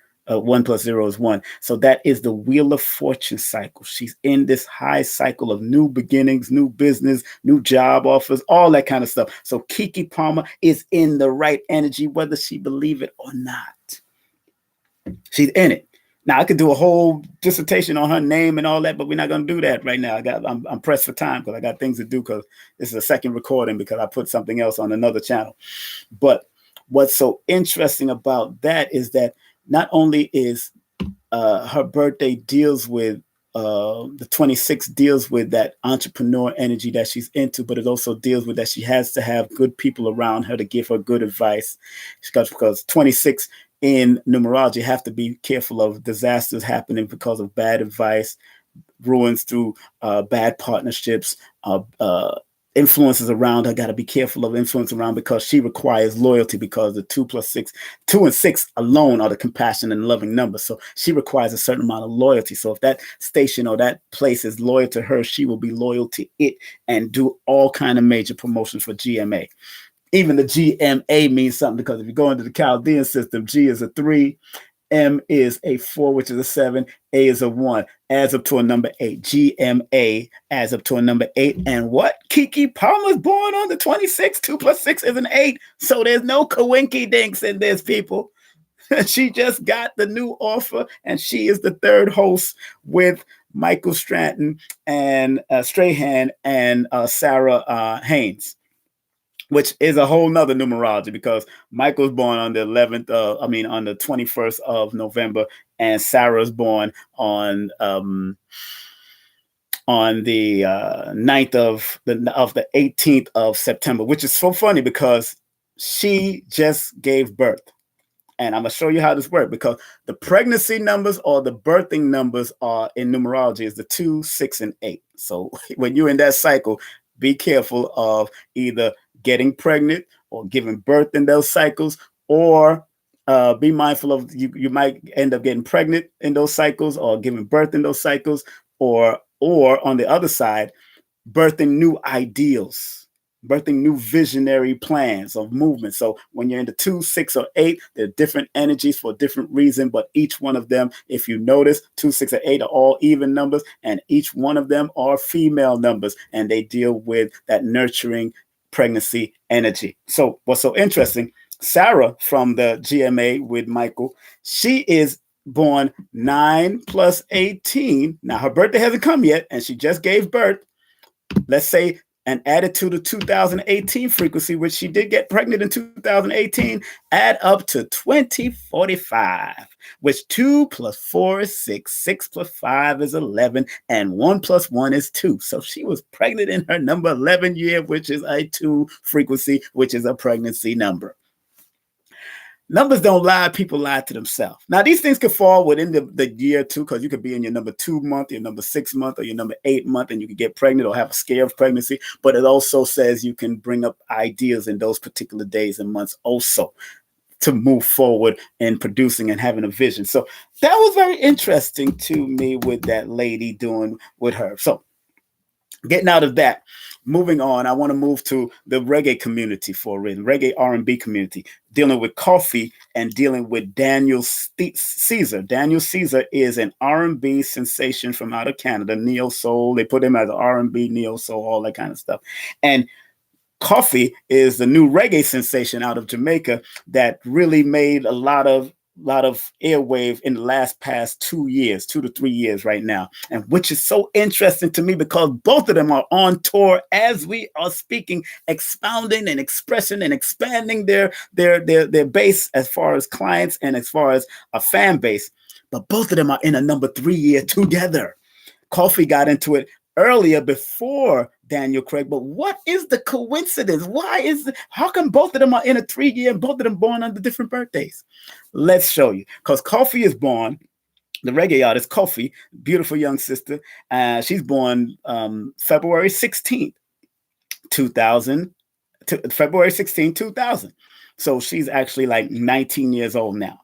1. So that is the Wheel of Fortune cycle. She's in this high cycle of new beginnings, new business, new job offers, all that kind of stuff. So Keke Palmer is in the right energy, whether she believe it or not. She's in it. Now I could do a whole dissertation on her name and all that, but we're not going to do that right now. I'm pressed for time because I got things to do, because this is a second recording because I put something else on another channel. But what's so interesting about that is that not only is her birthday deals with the 26th deals with that entrepreneur energy that she's into, but it also deals with that she has to have good people around her to give her good advice. Because 26 in numerology have to be careful of disasters happening because of bad advice, ruins through bad partnerships, influences around her. Got to be careful of influence around, because she requires loyalty, because the 2 and 6 alone are the compassion and loving numbers. So she requires a certain amount of loyalty. So if that station or that place is loyal to her, she will be loyal to it and do all kind of major promotions for GMA. Even the GMA means something, because if you go into the Chaldean system, G is a 3, M is a 4, which is a 7, A is a 1, adds up to a number 8. GMA adds up to a number 8. And what? Kiki Palmer's born on the 26th. 2 plus 6 is an 8. So there's no coinky dinks in this, people. She just got the new offer, and she is the third host with Michael Stratton and Strayhorn and Sarah Haynes, which is a whole nother numerology, because Michael's born on the 11th, on the 21st of November, and Sarah's born on the 9th of the 18th of September, which is so funny because she just gave birth. And I'm going to show you how this works, because the pregnancy numbers or the birthing numbers are in numerology is the 2, 6, and 8. So when you're in that cycle, be careful of either getting pregnant or giving birth in those cycles, or be mindful of you might end up getting pregnant in those cycles or giving birth in those cycles, or on the other side, birthing new ideals, birthing new visionary plans of movement. So when you're into 2, 6, or 8, they're different energies for different reasons, but each one of them, if you notice, 2, 6, or 8 are all even numbers, and each one of them are female numbers, and they deal with that nurturing pregnancy energy. So what's so interesting, Sarah from the GMA with Michael, she is born 9 plus 18. Now her birthday hasn't come yet, and she just gave birth. Let's say, and added to the 2018 frequency, which she did get pregnant in 2018, add up to 2045, which 2 plus 4 is 6, 6 plus 5 is 11, and 1 plus 1 is 2. So she was pregnant in her number 11 year, which is a 2 frequency, which is a pregnancy number. Numbers don't lie. People lie to themselves. Now, these things could fall within the year too, because you could be in your number 2 month, your number 6 month, or your number 8 month, and you could get pregnant or have a scare of pregnancy. But it also says you can bring up ideas in those particular days and months also to move forward in producing and having a vision. So that was very interesting to me with that lady doing with her. So getting out of that, moving on, I want to move to the reggae community for a reason, reggae R&B community, dealing with Koffee and dealing with Daniel Caesar. Daniel Caesar is an R&B sensation from out of Canada, neo soul. They put him as R&B, neo soul, all that kind of stuff. And Koffee is the new reggae sensation out of Jamaica that really made a lot of airwave in the past 2 years, 2 to 3 years right now. And which is so interesting to me, because both of them are on tour as we are speaking, expounding and expressing and expanding their base as far as clients and as far as a fan base. But both of them are in a number 3 year together. Koffee got into it earlier before Daniel Craig, but what is the coincidence? How come both of them are in a 3 year and both of them born under different birthdays? Let's show you. Because Koffee is born, the reggae artist Koffee, beautiful young sister. She's born February 16th, 2000. February 16th, 2000. So she's actually like 19 years old now.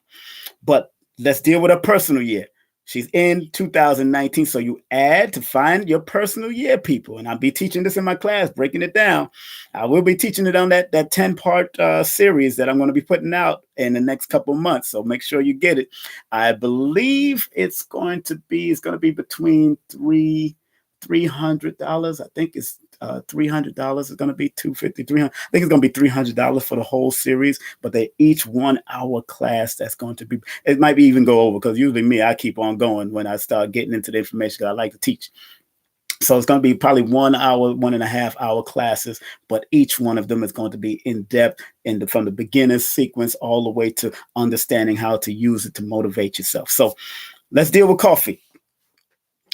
But let's deal with her personal year. She's in 2019, so you add to find your personal year, people. And I'll be teaching this in my class, breaking it down. I will be teaching it on that 10-part series that I'm going to be putting out in the next couple of months. So make sure you get it. I believe it's going to be between $300. I think it's $300. It's going to be $250, $300. I think it's going to be $300 for the whole series, but they each 1 hour class. That's going to be, it might be even go over, because usually me, I keep on going when I start getting into the information, because I like to teach. So it's going to be probably 1 hour, 1.5 hour classes, but each one of them is going to be in depth from the beginner sequence all the way to understanding how to use it to motivate yourself. So let's deal with Koffee.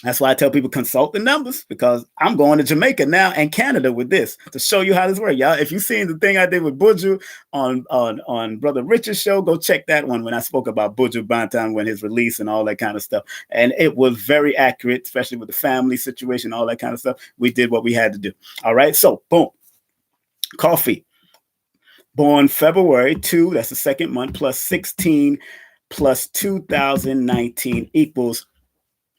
That's why I tell people consult the numbers, because I'm going to Jamaica now and Canada with this to show you how this works. Y'all, if you've seen the thing I did with Buju on Brother Richard's show, go check that one when I spoke about Buju Banton, when his release and all that kind of stuff. And it was very accurate, especially with the family situation, all that kind of stuff. We did what we had to do. All right. So boom. Koffee, born February 2, that's the second month, plus 16 plus 2019 equals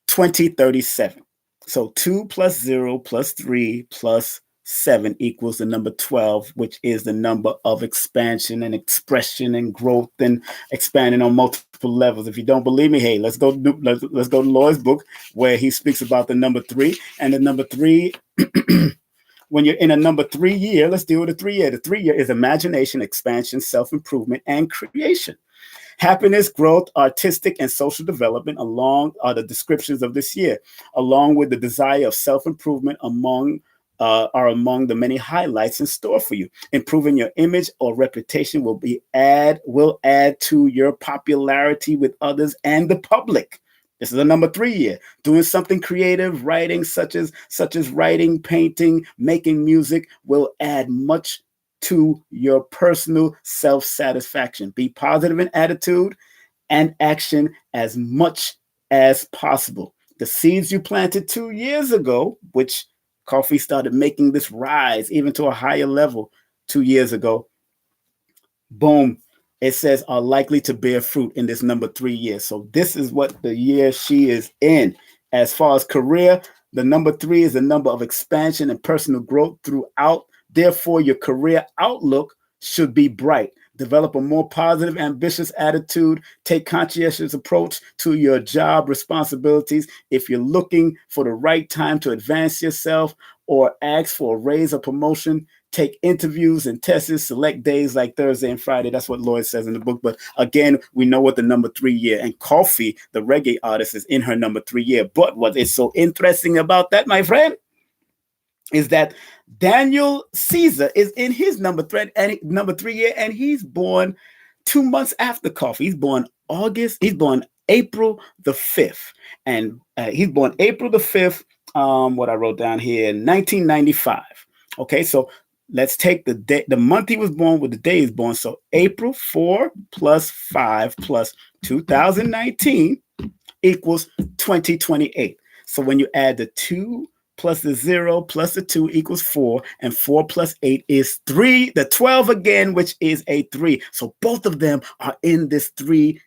2037. So 2 plus 0 plus 3 plus 7 equals the number 12, which is the number of expansion and expression and growth and expanding on multiple levels. If you don't believe me, hey, let's go to Lloyd's book where he speaks about the number 3. And the number 3, when you're in a number 3 year, let's deal with the 3 year. The 3 year is imagination, expansion, self-improvement, and creation. Happiness, growth, artistic, and social development are the descriptions of this year, along with the desire of self-improvement are among the many highlights in store for you. Improving your image or reputation will add to your popularity with others and the public. This is a number 3 year. Doing something creative, writing such as writing, painting, making music will add much to your personal self-satisfaction. Be positive in attitude and action as much as possible. The seeds you planted 2 years ago, which Koffee started making this rise even to a higher level 2 years ago, boom, it says are likely to bear fruit in this number 3 years. So this is what the year she is in. As far as career, the number 3 is the number of expansion and personal growth throughout. Therefore, your career outlook should be bright. Develop a more positive, ambitious attitude. Take conscientious approach to your job responsibilities. If you're looking for the right time to advance yourself or ask for a raise or promotion, take interviews and tests. Select days like Thursday and Friday. That's what Lloyd says in the book. But again, we know what the number 3 year. And Koffee, the reggae artist, is in her number 3 year. But what is so interesting about that, my friend, is that Daniel Caesar is in his number 3 year, and he's born 2 months after Koffee. He's born April the 5th. And he's born April the 5th, what I wrote down here, 1995. Okay, so let's take the day, the month he was born with the day he's born. So April 4 plus 5 plus 2019 equals 2028. So when you add the 2 plus the 0 plus the 2 equals 4, and 4 plus 8 is 3, the 12 again, which is a 3. So both of them are in this 3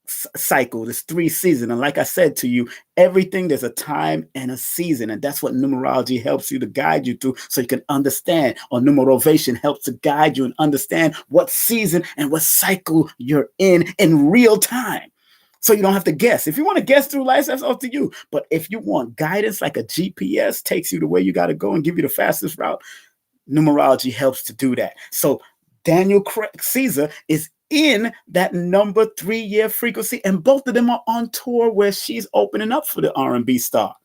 cycle, this 3 season. And like I said to you, everything, there's a time and a season, and that's what numerology helps you to guide you through, so you can understand, or Numerovation helps to guide you and understand what season and what cycle you're in real time. So you don't have to guess. If you want to guess through life, that's up to you. But if you want guidance, like a GPS takes you to where you got to go and give you the fastest route, numerology helps to do that. So Daniel Caesar is in that number 3 year frequency, and both of them are on tour where she's opening up for the R&B star.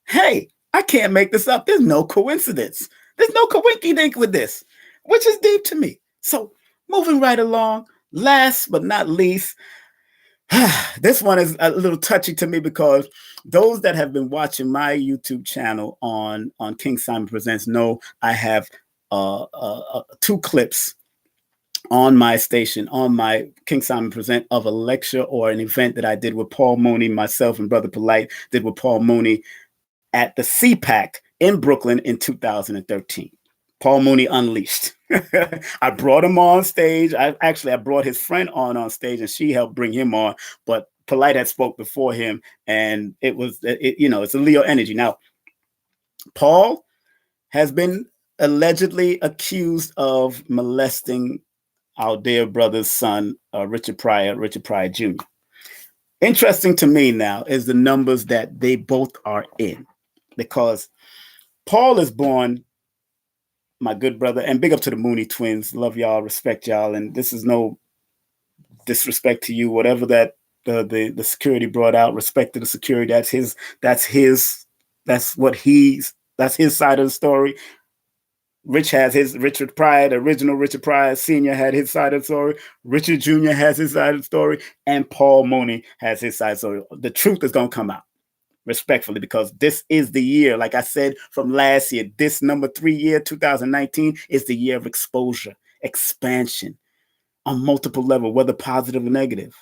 Hey, I can't make this up. There's no coincidence. There's no coinky-dink with this, which is deep to me. So moving right along, last but not least, this one is a little touchy to me, because those that have been watching my YouTube channel on King Simon Presents know I have 2 clips on my station, on my King Simon Present, of a lecture or an event that I did with Paul Mooney. Myself and Brother Polite did with Paul Mooney at the CPAC in Brooklyn in 2013. Paul Mooney Unleashed. I brought him on stage. I brought his friend on stage, and she helped bring him on. But Polite had spoke before him, and it's a Leo energy. Now, Paul has been allegedly accused of molesting our dear brother's son, Richard Pryor Jr. Interesting to me now is the numbers that they both are in, because Paul is born, my good brother, and big up to the Mooney twins. Love y'all, respect y'all, and this is no disrespect to you. Whatever that the security brought out, respect to the security. That's his side of the story. Richard Pryor, the original Richard Pryor Sr. had his side of the story. Richard Jr. has his side of the story, and Paul Mooney has his side of the story. The truth is going to come out, respectfully, because this is the year, like I said from last year, this number 3 year, 2019, is the year of exposure, expansion on multiple levels, whether positive or negative,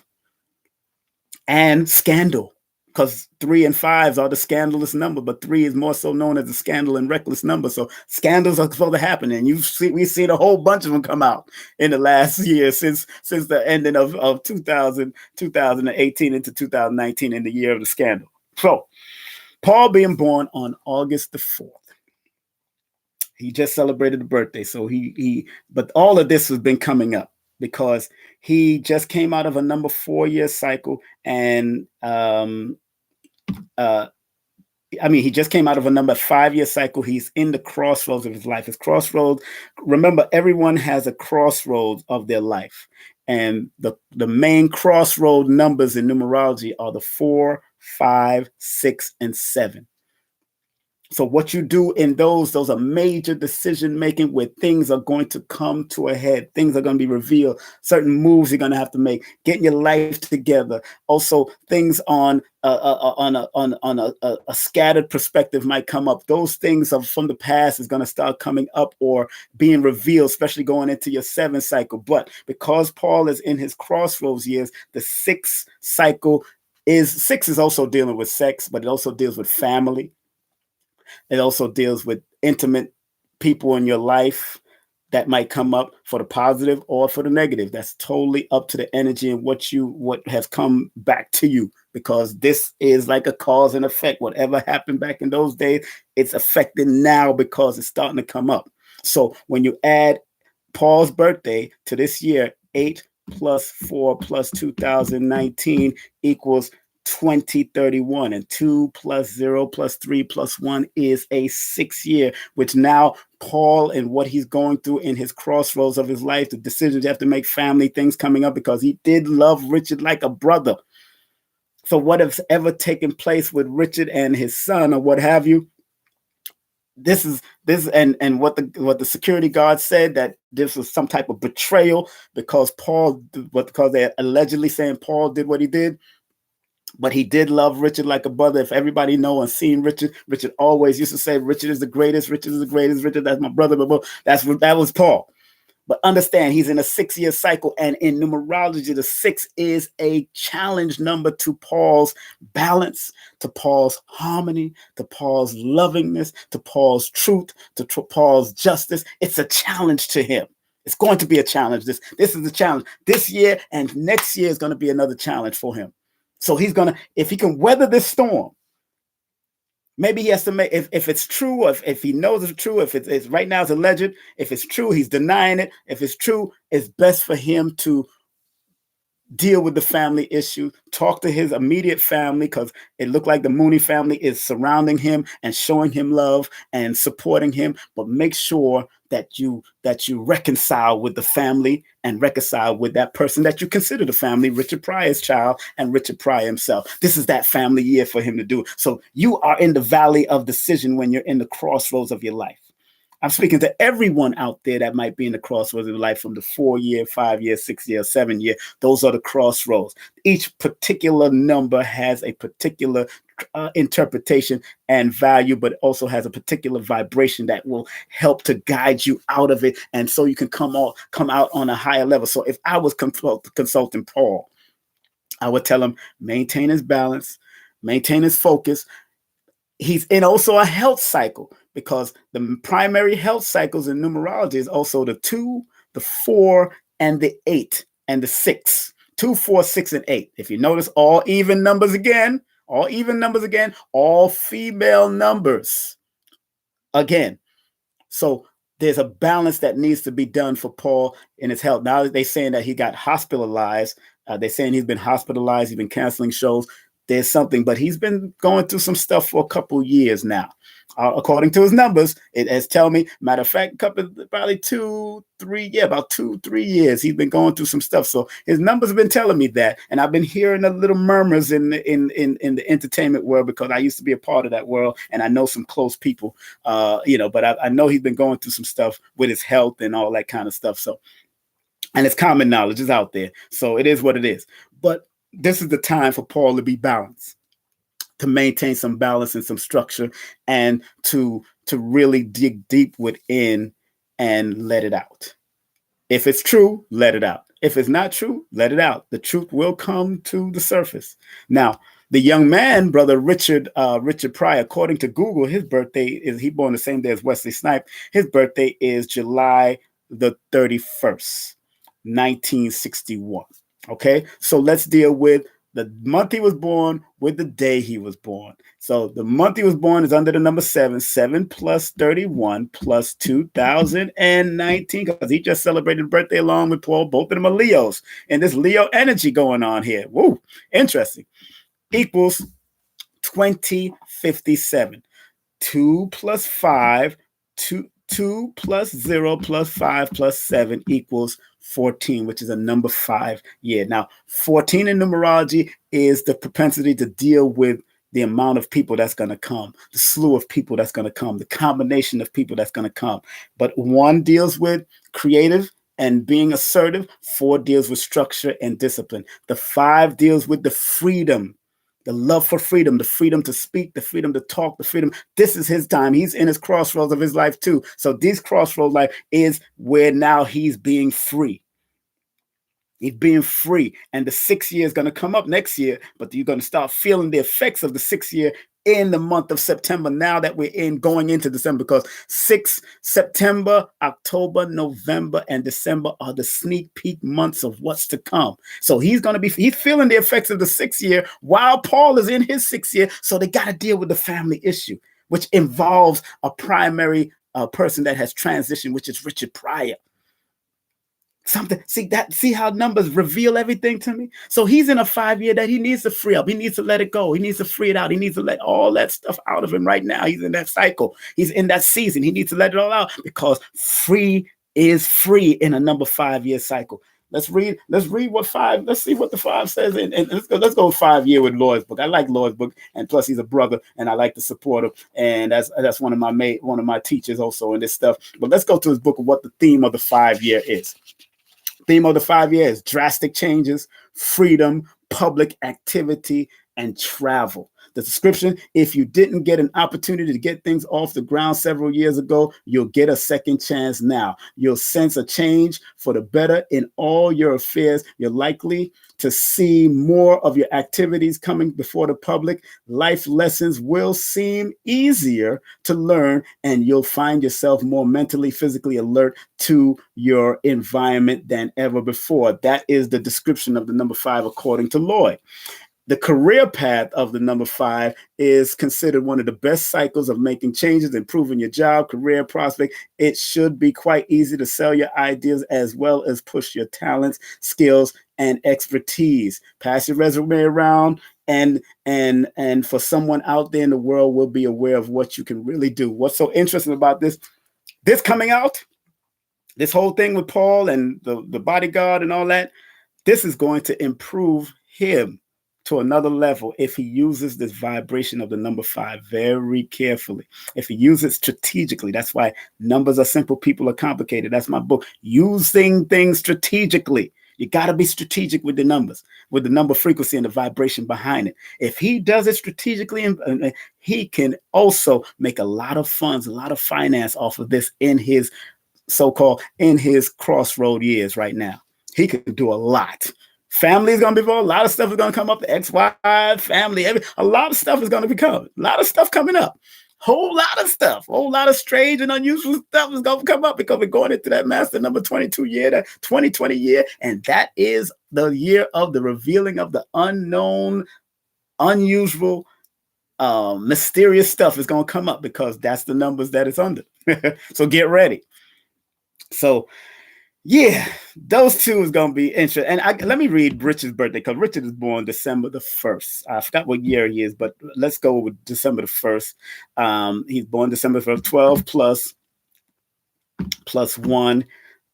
and scandal, because 3 and 5s are the scandalous number, but 3 is more so known as the scandal and reckless number. So scandals are supposed to happen, and we've seen a whole bunch of them come out in the last year since the ending of 2018 into 2019, in the year of the scandal. So Paul being born on August the 4th. He just celebrated a birthday. So but all of this has been coming up because he just came out of a number 4-year cycle. And he just came out of a number 5-year cycle. He's in the crossroads of his life. His crossroads, remember, everyone has a crossroads of their life. And the main crossroad numbers in numerology are the 4, 5, 6, and 7. So what you do in those are major decision making where things are going to come to a head. Things are going to be revealed. Certain moves you're going to have to make. Getting your life together. Also, things on a scattered perspective might come up. Those things from the past is going to start coming up or being revealed, especially going into your 7th cycle. But because Paul is in his crossroads years, the 6th cycle is also dealing with sex, but it also deals with family. It also deals with intimate people in your life that might come up for the positive or for the negative. That's totally up to the energy and what has come back to you, because this is like a cause and effect. Whatever happened back in those days, it's affecting now because it's starting to come up. So when you add Paul's birthday to this year, 8 plus 4 plus 2019 equals 2031, and 2 plus 0 plus 3 plus 1 is a 6 year, which now Paul and what he's going through in his crossroads of his life, the decisions you have to make, family things coming up, because he did love Richard like a brother. So what has ever taken place with Richard and his son or what have you, this and what the security guard said, that this was some type of betrayal because they're allegedly saying Paul did what he did. But he did love Richard like a brother. If everybody know and seen Richard always used to say, Richard is the greatest, Richard is the greatest, Richard, that's my brother. That was Paul. But understand, he's in a 6-year cycle. And in numerology, the 6 is a challenge number to Paul's balance, to Paul's harmony, to Paul's lovingness, to Paul's truth, to Paul's justice. It's a challenge to him. It's going to be a challenge. This is the challenge. This year and next year is going to be another challenge for him. So he's going to, if he can weather this storm, maybe he has to make, if it's true, or if he knows it's true, if it's right now it's alleged, if it's true, he's denying it. If it's true, it's best for him to deal with the family issue, talk to his immediate family, because it looked like the Mooney family is surrounding him and showing him love and supporting him. But make sure that you reconcile with the family and reconcile with that person that you consider the family, Richard Pryor's child and Richard Pryor himself. This is that family year for him to do. So you are in the valley of decision when you're in the crossroads of your life. I'm speaking to everyone out there that might be in the crossroads of life, from the 4-year, 5-year, 6-year, 7-year. Those are the crossroads. Each particular number has a particular interpretation and value, but also has a particular vibration that will help to guide you out of it. And so you can come out on a higher level. So if I was consulting Paul, I would tell him, maintain his balance, maintain his focus. He's in also a health cycle, because the primary health cycles in numerology is also the 2, the 4, and the 8, and the 6. 2, 4, 6, and 8. If you notice, all even numbers again, all female numbers again. So there's a balance that needs to be done for Paul in his health. Now they're saying that he got hospitalized. They're saying he's been hospitalized. He's been canceling shows. There's something, but he's been going through some stuff for a couple years now. According to his numbers, it has told me, matter of fact, probably 2, 3, about 2, 3 years, he's been going through some stuff. So his numbers have been telling me that, and I've been hearing a little murmurs in the entertainment world, because I used to be a part of that world, and I know some close people, but I know he's been going through some stuff with his health and all that kind of stuff. So, and it's common knowledge, is out there. So it is what it is. But this is the time for Paul to be balanced, to maintain some balance and some structure, and to really dig deep within and let it out. If it's true, let it out. If it's not true, let it out. The truth will come to the surface. Now, the young man, brother Richard Pryor, according to Google, his birthday is, he born the same day as Wesley Snipes. His birthday is July the 31st, 1961. Okay, so let's deal with the month he was born with the day he was born. So the month he was born is under the number 7. 7 plus 31 plus 2019, because he just celebrated birthday along with Paul. Both of them are Leos. And this Leo energy going on here. Woo, interesting. Equals 2057. 2 plus 5, 2 plus 0 plus 5 plus 7 equals 14, which is a number 5 year. Now, 14 in numerology is the propensity to deal with the amount of people that's going to come, the slew of people that's going to come, the combination of people that's going to come. But 1 deals with creative and being assertive. 4 deals with structure and discipline. The 5 deals with the freedom, the love for freedom, the freedom to speak, the freedom to talk, the freedom. This is his time. He's in his crossroads of his life too. So this crossroads life is where now he's being free. He's being free. And the 6th year is going to come up next year, but you're going to start feeling the effects of the 6th year in the month of September, now that we're going into December, because 6 September, October, November, and December are the sneak peek months of what's to come. So he's feeling the effects of the 6th year while Paul is in his 6th year. So they got to deal with the family issue, which involves a primary person that has transitioned, which is Richard Pryor. See how numbers reveal everything to me. So he's in a 5 year that he needs to free up. He needs to let it go. He needs to free it out. He needs to let all that stuff out of him right now. He's in that cycle. He's in that season. He needs to let it all out, because free is free in a number 5 year cycle. Let's read what 5. Let's see what the 5 says. And let's go 5 year with Lloyd's book. I like Lloyd's book, and plus he's a brother, and I like to support him. And that's one of my teachers also in this stuff. But let's go to his book of what the theme of the 5 year is. Theme of the 5 years: drastic changes, freedom, public activity, and travel. The description: if you didn't get an opportunity to get things off the ground several years ago, you'll get a second chance now. You'll sense a change for the better in all your affairs. You're likely to see more of your activities coming before the public. Life lessons will seem easier to learn, and you'll find yourself more mentally, physically alert to your environment than ever before. That is the description of the number 5 according to Lloyd. The career path of the number 5 is considered one of the best cycles of making changes, improving your job, career prospect. It should be quite easy to sell your ideas as well as push your talents, skills, and expertise. Pass your resume around, and for someone out there in the world will be aware of what you can really do. What's so interesting about this coming out, this whole thing with Paul and the bodyguard and all that, this is going to improve him to another level if he uses this vibration of the number 5 very carefully. If he uses it strategically. That's why numbers are simple, people are complicated. That's my book. Using things strategically. You got to be strategic with the numbers, with the number frequency and the vibration behind it. If he does it strategically, he can also make a lot of funds, a lot of finance off of this in his in his crossroad years right now. He can do a lot. Family is going to be involved. A lot of stuff is going to come up. The ex-wife, family, a lot of stuff is going to become. A lot of stuff coming up. Whole lot of stuff. Whole lot of strange and unusual stuff is going to come up, because we're going into that master number 22 year, that 2020 year. And that is the year of the revealing of the unknown, unusual, mysterious stuff is going to come up, because that's the numbers that it's under. So get ready. So yeah, those two is going to be interesting. And let me read Richard's birthday, because Richard is born December the 1st. I forgot what year he is, but let's go with December the 1st. He's born December 1st, 12 plus 1.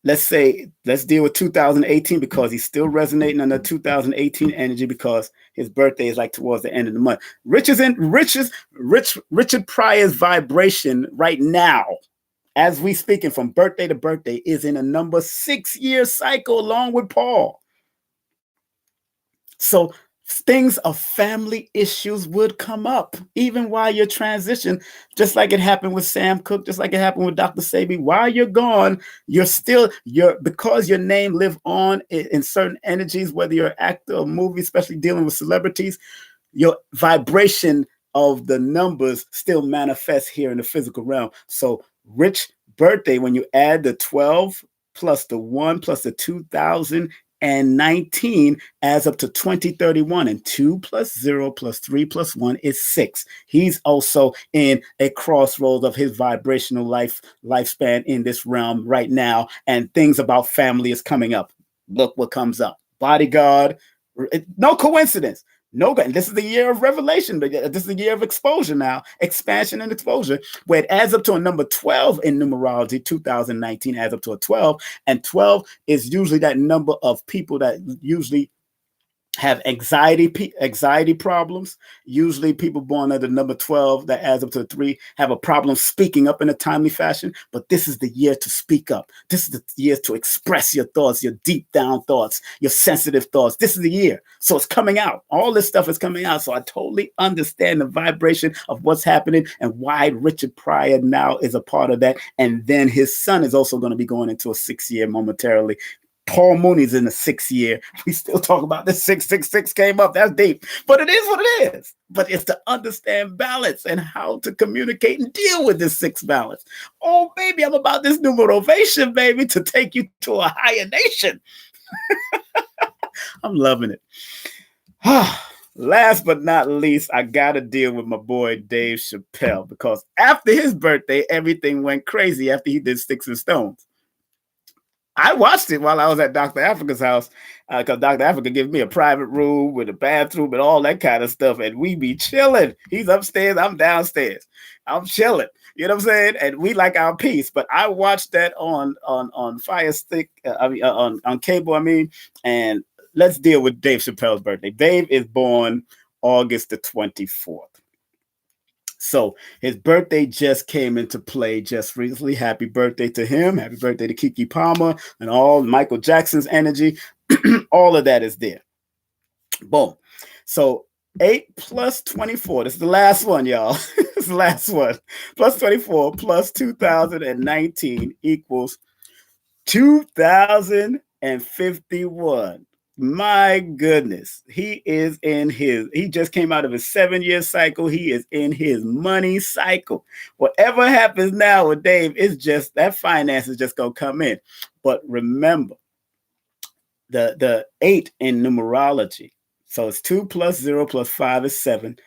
Let's deal with 2018, because he's still resonating on the 2018 energy, because his birthday is like towards the end of the month. Richard Pryor's vibration right now, as we speaking from birthday to birthday, is in a number 6 year cycle along with Paul. So things of family issues would come up even while you're transition, just like it happened with Sam Cooke, just like it happened with Dr. Sabi. While you're gone, because your name live on in certain energies, whether you're an actor or movie, especially dealing with celebrities, your vibration of the numbers still manifests here in the physical realm. So Rich birthday, when you add the 12 plus the 1 plus the 2000 and 19 adds up to 2031, and 2 plus 0 plus 3 plus 1 is 6. He's also in a crossroads of his vibrational lifespan in this realm right now, and things about family is coming up. Look what comes up. Bodyguard, no coincidence. No, this is the year of revelation. This is the year of exposure now, expansion and exposure, where it adds up to a number 12 in numerology. 2019 adds up to a 12, and 12 is usually that number of people that usually have anxiety problems. Usually people born under number 12 that adds up to 3 have a problem speaking up in a timely fashion. But this is the year to speak up. This is the year to express your thoughts, your deep down thoughts, your sensitive thoughts. This is the year. So it's coming out. All this stuff is coming out. So I totally understand the vibration of what's happening and why Richard Pryor now is a part of that. And then his son is also going to be going into a 6th year momentarily. Paul Mooney's in the 6th year. We still talk about this 666 came up. That's deep. But it is what it is. But it's to understand balance and how to communicate and deal with this 6 balance. Oh, baby, I'm about this Numerovation, baby, to take you to a higher nation. I'm loving it. Last but not least, I got to deal with my boy Dave Chappelle, because after his birthday, everything went crazy after he did Sticks and Stones. I watched it while I was at Dr. Africa's house, because Dr. Africa gives me a private room with a bathroom and all that kind of stuff, and we be chilling. He's upstairs, I'm downstairs. I'm chilling. You know what I'm saying? And we like our peace. But I watched that on Fire Stick, on cable, and let's deal with Dave Chappelle's birthday. Dave is born August the 24th. So his birthday just came into play just recently. Happy birthday to him. Happy birthday to Keke Palmer and all Michael Jackson's energy. All of that is there. Boom. So 8 plus 24. This is the last one, y'all. This is the last one. Plus 24 plus 2019 equals 2051. My goodness, he just came out of his 7-year cycle. He is in his money cycle. Whatever happens now with Dave, it's just that finance is just going to come in. But remember, the 8 in numerology. So it's 2 plus 0 plus 5 is 7.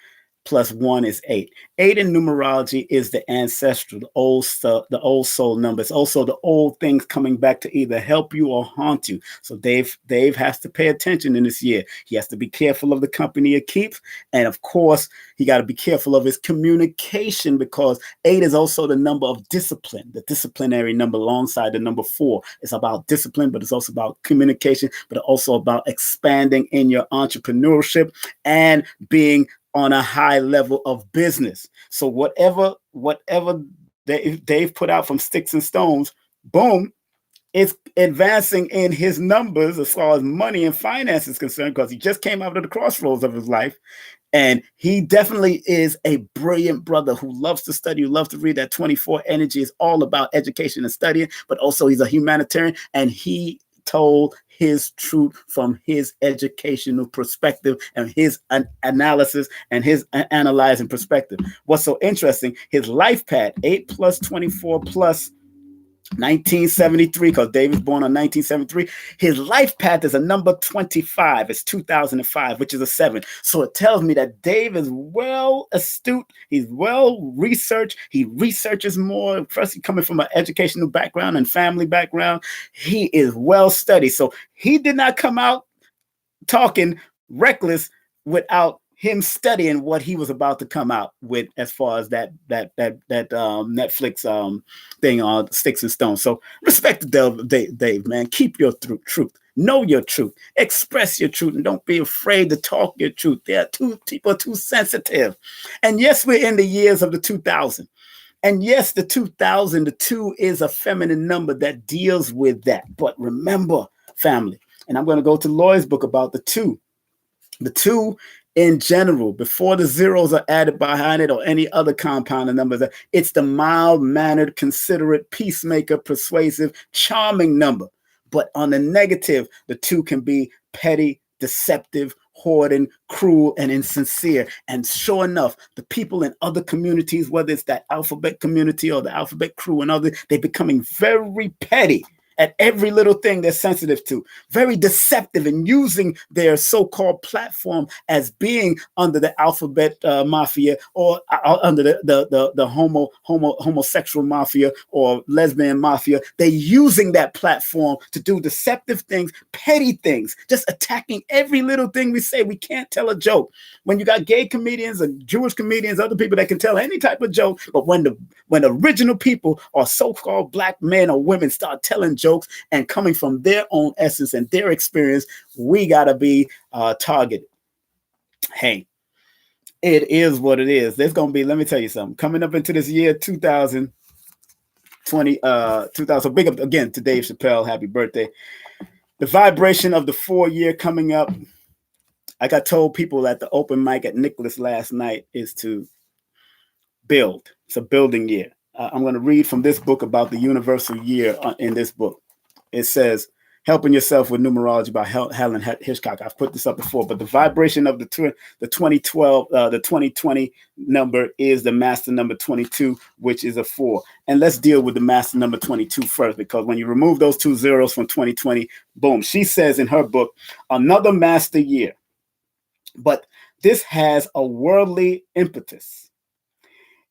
Plus 1 is 8. 8 in numerology is the ancestral, the old stuff, the old soul numbers. Also, the old things coming back to either help you or haunt you. So Dave has to pay attention in this year. He has to be careful of the company he keeps, and of course, he got to be careful of his communication, because 8 is also the number of discipline, the disciplinary number alongside the number 4. It's about discipline, but it's also about communication, but also about expanding in your entrepreneurship and being on a high level of business. So whatever Dave put out from Sticks and Stones, boom, it's advancing in his numbers as far as money and finance is concerned, because he just came out of the crossroads of his life. And he definitely is a brilliant brother who loves to study, who loves to read. That 24 energy is all about education and studying, but also he's a humanitarian, and he told his truth from his educational perspective and his analysis and his analyzing perspective. What's so interesting, his life path, 8 plus 24 plus 1973, because Dave was born on 1973. His life path is a number 25. It's 2005, which is a 7. So it tells me that Dave is well astute. He's well researched. He researches more. First, coming from an educational background and family background, he is well studied. So he did not come out talking reckless without him studying what he was about to come out with, as far as that Netflix thing on Sticks and Stones. So respect Dave, man. Keep your truth. Know your truth. Express your truth, and don't be afraid to talk your truth. People are too sensitive. And yes, we're in the years of the 2000. And yes, the 2000, the 2 is a feminine number that deals with that. But remember, family, and I'm going to go to Lloyd's book about the 2. The 2 in general, before the zeros are added behind it or any other compounded numbers, it's the mild-mannered, considerate, peacemaker, persuasive, charming number. But on the negative, the 2 can be petty, deceptive, hoarding, cruel, and insincere. And sure enough, the people in other communities, whether it's that alphabet community or the alphabet crew and others, they're becoming very petty, At every little thing they're sensitive to, very deceptive, and using their so-called platform as being under the alphabet mafia, or under the homosexual mafia or lesbian mafia. They're using that platform to do deceptive things, petty things, just attacking every little thing we say. We can't tell a joke. When you got gay comedians and Jewish comedians, other people that can tell any type of joke, but when original people or so-called black men or women start telling jokes and coming from their own essence and their experience, we gotta be targeted. Hey, it is what it is. There's gonna be, let me tell you something, coming up into this year 2020, 2000. Big up again to Dave Chappelle. Happy birthday. The vibration of the 4-year coming up. Like I told people at the open mic at Nicholas last night, is to build. It's a building year. I'm going to read from this book about the universal year in this book. It says, Helping Yourself with Numerology by Helyn, Hitchcock. I've put this up before, but the vibration of the 2012, the 2020 number is the master number 22, which is a 4. And let's deal with the master number 22 first, because when you remove those 2 zeros from 2020, boom. She says in her book, another master year. But this has a worldly impetus.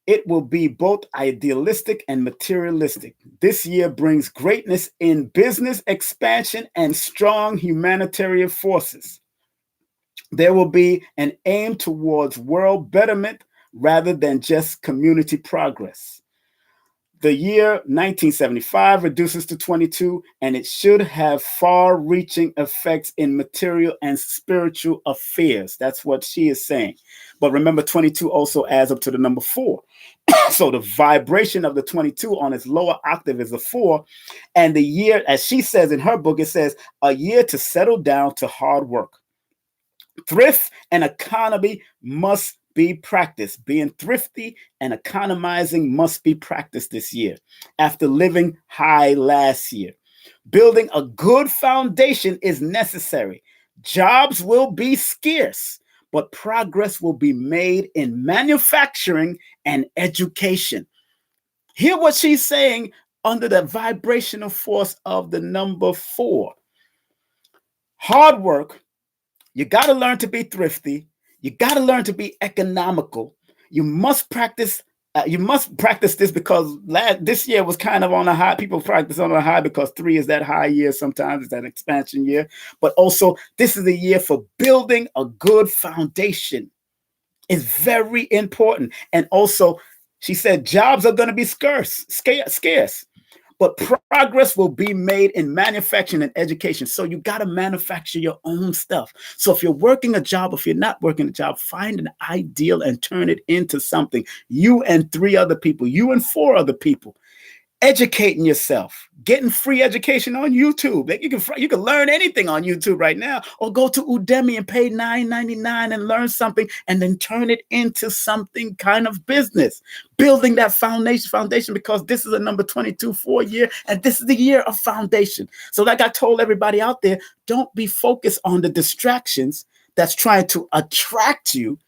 It will be both idealistic and materialistic. This year brings greatness in business expansion and strong humanitarian forces. There will be an aim towards world betterment rather than just community progress. The year 1975 reduces to 22, and it should have far-reaching effects in material and spiritual affairs. That's what she is saying. But remember, 22 also adds up to the number 4. So the vibration of the 22 on its lower octave is a 4. And the year, as she says in her book, it says, a year to settle down to hard work. Thrift and economy must be practiced. Being thrifty and economizing must be practiced this year after living high last year. Building a good foundation is necessary. Jobs will be scarce, but progress will be made in manufacturing and education. Hear what she's saying under the vibrational force of the number 4. Hard work. You got to learn to be thrifty. You got to learn to be economical. You must practice. This because this year was kind of on a high. People practice on a high because 3 is that high year. Sometimes it's that expansion year. But also, this is a year for building a good foundation. It's very important. And also, she said jobs are going to be scarce. But progress will be made in manufacturing and education. So you got to manufacture your own stuff. So if you're working a job, if you're not working a job, find an ideal and turn it into something. You and 3 other people, you and 4 other people. Educating yourself, getting free education on YouTube. You can learn anything on YouTube right now, or go to Udemy and pay $9.99 and learn something, and then turn it into something kind of business. Building that foundation, because this is a number 22 4-year, and this is the year of foundation. So like I told everybody out there, don't be focused on the distractions that's trying to attract you,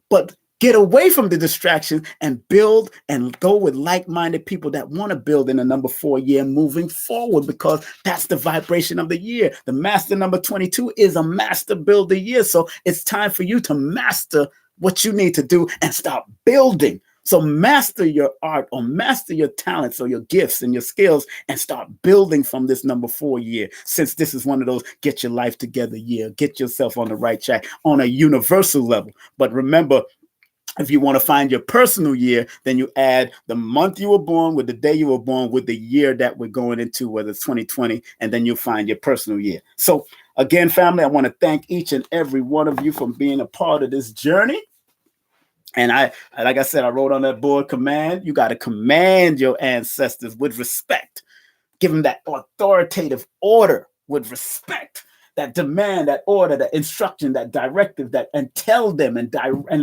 but get away from the distraction and build and go with like-minded people that want to build in a number 4 year moving forward, because that's the vibration of the year. The master number 22 is a master builder year. So it's time for you to master what you need to do and start building. So master your art, or master your talents or your gifts and your skills, and start building from this number 4 year. Since this is one of those get your life together year, get yourself on the right track on a universal level. But remember, if you want to find your personal year, then you add the month you were born with the day you were born with the year that we're going into, whether it's 2020, and then you'll find your personal year. So again, family, I want to thank each and every one of you for being a part of this journey. And like I said, I wrote on that board, command. You got to command your ancestors with respect. Give them that authoritative order with respect. That demand, that order, that instruction, that directive, and tell them and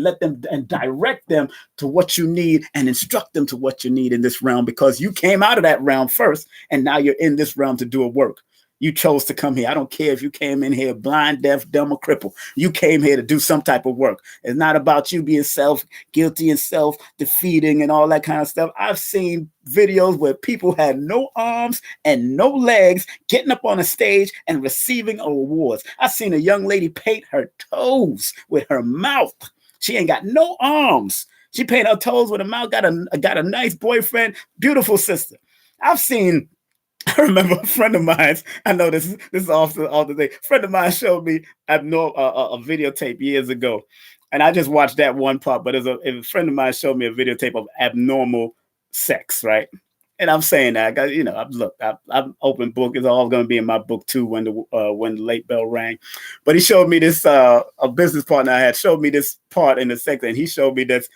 let them and direct them to what you need, and instruct them to what you need in this realm, because you came out of that realm first, and now you're in this realm to do a work. You chose to come here. I don't care if you came in here blind, deaf, dumb, or crippled. You came here to do some type of work. It's not about you being self-guilty and self-defeating and all that kind of stuff. I've seen videos where people had no arms and no legs getting up on a stage and receiving awards. I've seen a young lady paint her toes with her mouth. She ain't got no arms. She painted her toes with her mouth, got a nice boyfriend, beautiful sister. I remember a friend of mine. I know this is off the day. A friend of mine showed me a videotape years ago, and I just watched that one part. But a friend of mine showed me a videotape of abnormal sex, right? And I'm saying that, I'm open book. It's all going to be in my book too when the late bell rang. But he showed me this. A business partner I had showed me this part in the sex, and he showed me this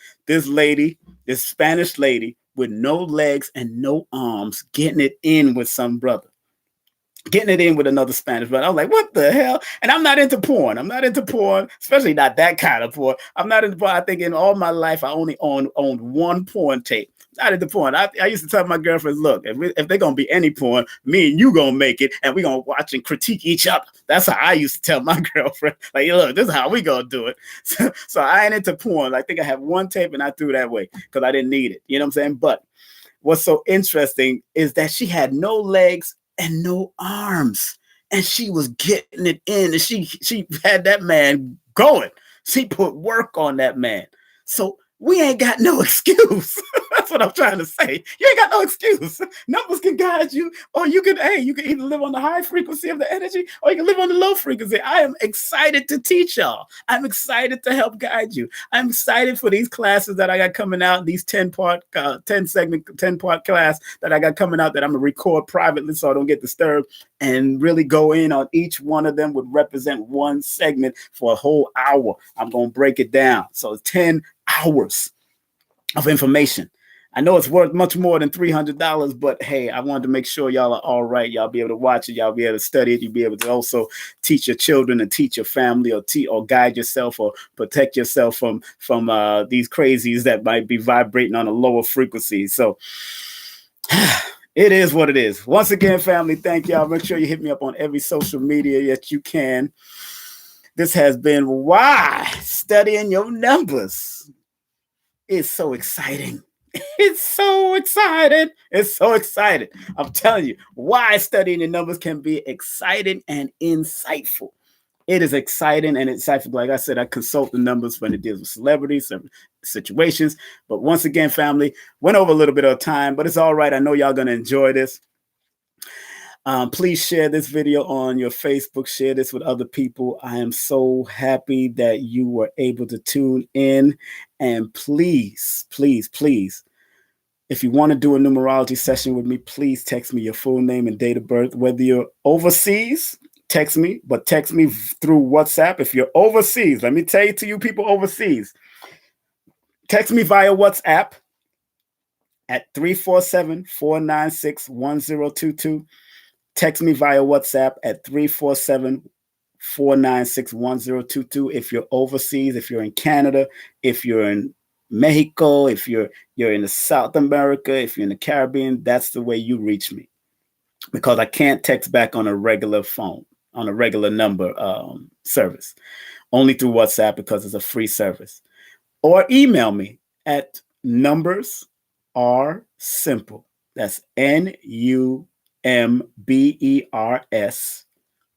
lady, this Spanish lady, with no legs and no arms, getting it in with some brother, getting it in with another Spanish brother. I was like, what the hell? And I'm not into porn. Especially not that kind of porn. I'm not into porn. I think in all my life, I only owned one porn tape. Not into porn. I used to tell my girlfriends, look, if they're going to be any porn, me and you going to make it, and we're going to watch and critique each other. That's how I used to tell my girlfriend. Like, look, this is how we going to do it. So I ain't into porn. I think I have one tape, and I threw that way because I didn't need it. You know what I'm saying? But what's so interesting is that she had no legs and no arms, and she was getting it in, and she had that man going. She put work on that man. So we ain't got no excuse. That's what I'm trying to say. You ain't got no excuse. Numbers can guide you, or you can either live on the high frequency of the energy, or you can live on the low frequency. I am excited to teach y'all. I'm excited to help guide you. I'm excited for these classes that I got coming out, these 10-part class that I got coming out that I'm gonna record privately so I don't get disturbed, and really go in on each one of them would represent one segment for a whole hour. I'm gonna break it down. So it's 10 hours of information. I know it's worth much more than $300, but hey, I wanted to make sure y'all are all right. Y'all be able to watch it. Y'all be able to study it. You'll be able to also teach your children and teach your family, or guide yourself or protect yourself from these crazies that might be vibrating on a lower frequency. So it is what it is. Once again, family, thank y'all. Make sure you hit me up on every social media that you can. This has been Why Studying Your Numbers is so exciting. It's so exciting. It's so exciting. I'm telling you, why studying your numbers can be exciting and insightful. It is exciting and insightful. Like I said, I consult the numbers when it deals with celebrities and situations. But once again, family, went over a little bit of time, but it's all right. I know y'all going to enjoy this. Please share this video on your Facebook. Share this with other people. I am so happy that you were able to tune in. And please, please, please, if you want to do a numerology session with me, please text me your full name and date of birth. Whether you're overseas, text me, but text me through WhatsApp. If you're overseas, let me tell you to you people overseas, text me via WhatsApp at 347-496-1022. Text me via WhatsApp at 347-496-1022. If you're overseas, if you're in Canada, if you're in Mexico, if you're in South America, if you're in the Caribbean, that's the way you reach me. Because I can't text back on a regular phone, on a regular number service. Only through WhatsApp because it's a free service. Or email me at numbers are simple. That's NUMBERS,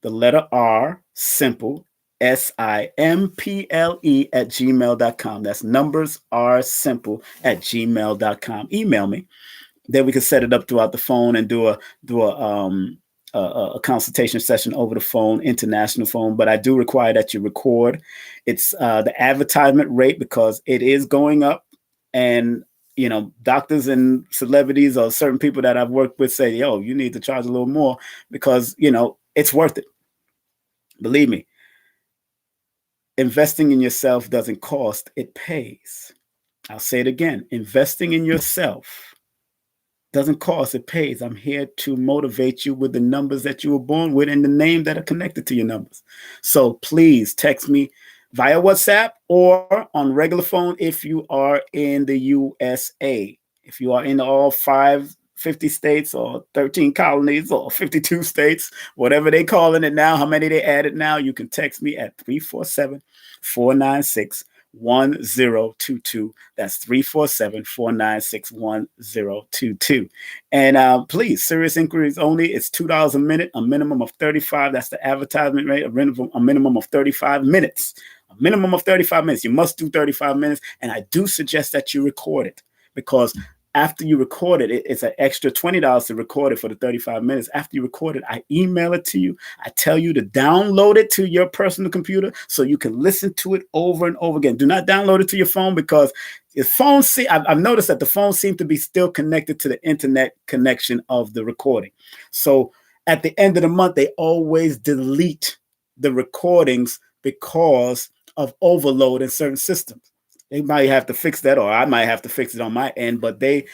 the letter R, simple, SIMPLE at gmail.com. That's numbers are simple at gmail.com. Email me. Then we can set it up throughout the phone and do a consultation session over the phone, international phone. But I do require that you record. It's the advertisement rate because it is going up, and you know, doctors and celebrities or certain people that I've worked with say, yo, you need to charge a little more because, you know, it's worth it. Believe me, investing in yourself doesn't cost, it pays. I'll say it again. Investing in yourself doesn't cost, it pays. I'm here to motivate you with the numbers that you were born with and the name that are connected to your numbers. So please text me via WhatsApp or on regular phone if you are in the USA. If you are in all 5 50 states or 13 colonies or 52 states, whatever they calling it now, how many they added now, you can text me at 347-496-1022. That's 347-496-1022. And please, serious inquiries only. It's $2 a minute, a minimum of 35. That's the advertisement rate, a minimum of 35 minutes. A minimum of 35 minutes. You must do 35 minutes. And I do suggest that you record it, because after you record it, it's an extra $20 to record it for the 35 minutes. After you record it, I email it to you. I tell you to download it to your personal computer so you can listen to it over and over again. Do not download it to your phone, because your phone, I've noticed that the phone seems to be still connected to the internet connection of the recording. So at the end of the month, they always delete the recordings because of overload in certain systems. They might have to fix that, or I might have to fix it on my end. But I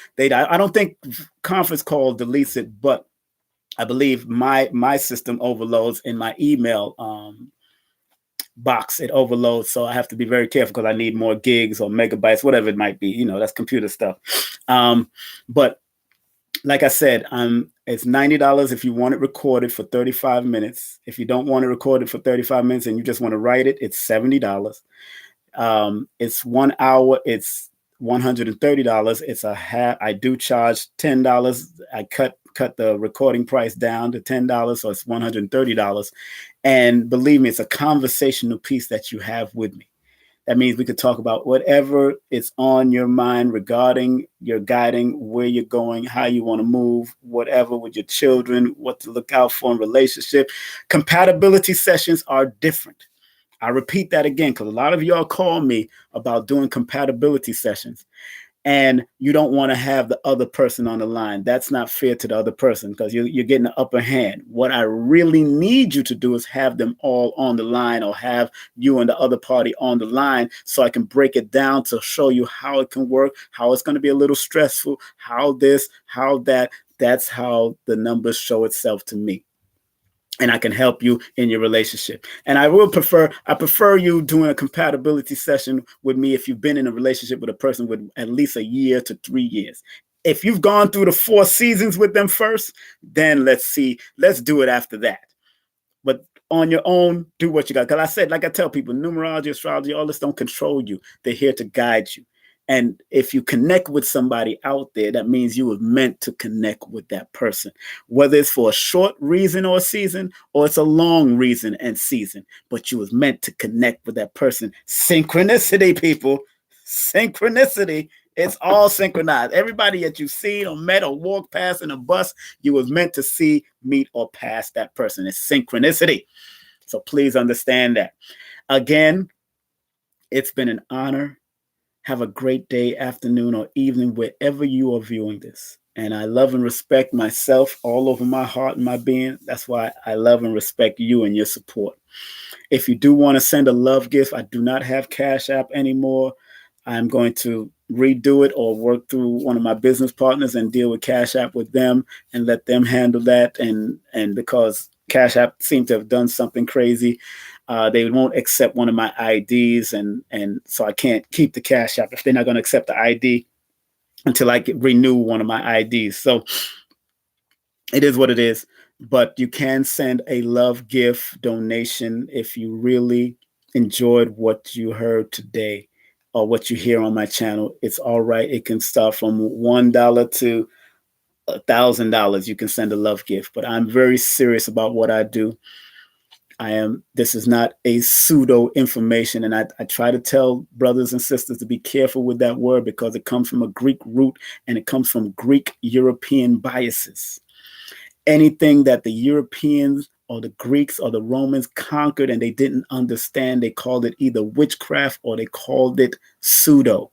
don't think conference call deletes it, but I believe my system overloads in my email box. It overloads, so I have to be very careful because I need more gigs or megabytes, whatever it might be. You know, that's computer stuff. But like I said, it's $90 if you want it recorded for 35 minutes. If you don't want it recorded for 35 minutes and you just want to write it, it's $70. It's 1 hour. It's $130. It's a half. I do charge $10. I cut the recording price down to $10, so it's $130. And believe me, it's a conversational piece that you have with me. That means we could talk about whatever is on your mind regarding your guiding, where you're going, how you want to move, whatever with your children, what to look out for in relationship. Compatibility sessions are different. I repeat that again, because a lot of y'all call me about doing compatibility sessions, and you don't want to have the other person on the line. That's not fair to the other person, because you're getting the upper hand. What I really need you to do is have them all on the line, or have you and the other party on the line, so I can break it down to show you how it can work, how it's going to be a little stressful, how this, how that. That's how the numbers show itself to me. And I can help you in your relationship. And I prefer you doing a compatibility session with me if you've been in a relationship with a person with at least a year to 3 years. If you've gone through the 4 seasons with them first, then let's do it after that. But on your own, do what you got. Because I said, like I tell people, numerology, astrology, all this don't control you. They're here to guide you. And if you connect with somebody out there, that means you were meant to connect with that person, whether it's for a short reason or season, or it's a long reason and season, but you was meant to connect with that person. Synchronicity, people. Synchronicity. It's all synchronized. Everybody that you've seen or met or walked past in a bus, you was meant to see, meet, or pass that person. It's synchronicity. So please understand that. Again, it's been an honor. Have a great day, afternoon, or evening, wherever you are viewing this. And I love and respect myself all over my heart and my being. That's why I love and respect you and your support. If you do want to send a love gift, I do not have Cash App anymore. I'm going to redo it, or work through one of my business partners and deal with Cash App with them and let them handle that. And because Cash App seemed to have done something crazy, they won't accept one of my IDs, and so I can't keep the Cash App if they're not going to accept the ID until I renew one of my IDs. So it is what it is. But you can send a love gift donation if you really enjoyed what you heard today or what you hear on my channel. It's all right. It can start from $1 to $1,000. You can send a love gift. But I'm very serious about what I do. This is not a pseudo information. And I try to tell brothers and sisters to be careful with that word, because it comes from a Greek root and it comes from Greek European biases. Anything that the Europeans or the Greeks or the Romans conquered and they didn't understand, they called it either witchcraft or they called it pseudo.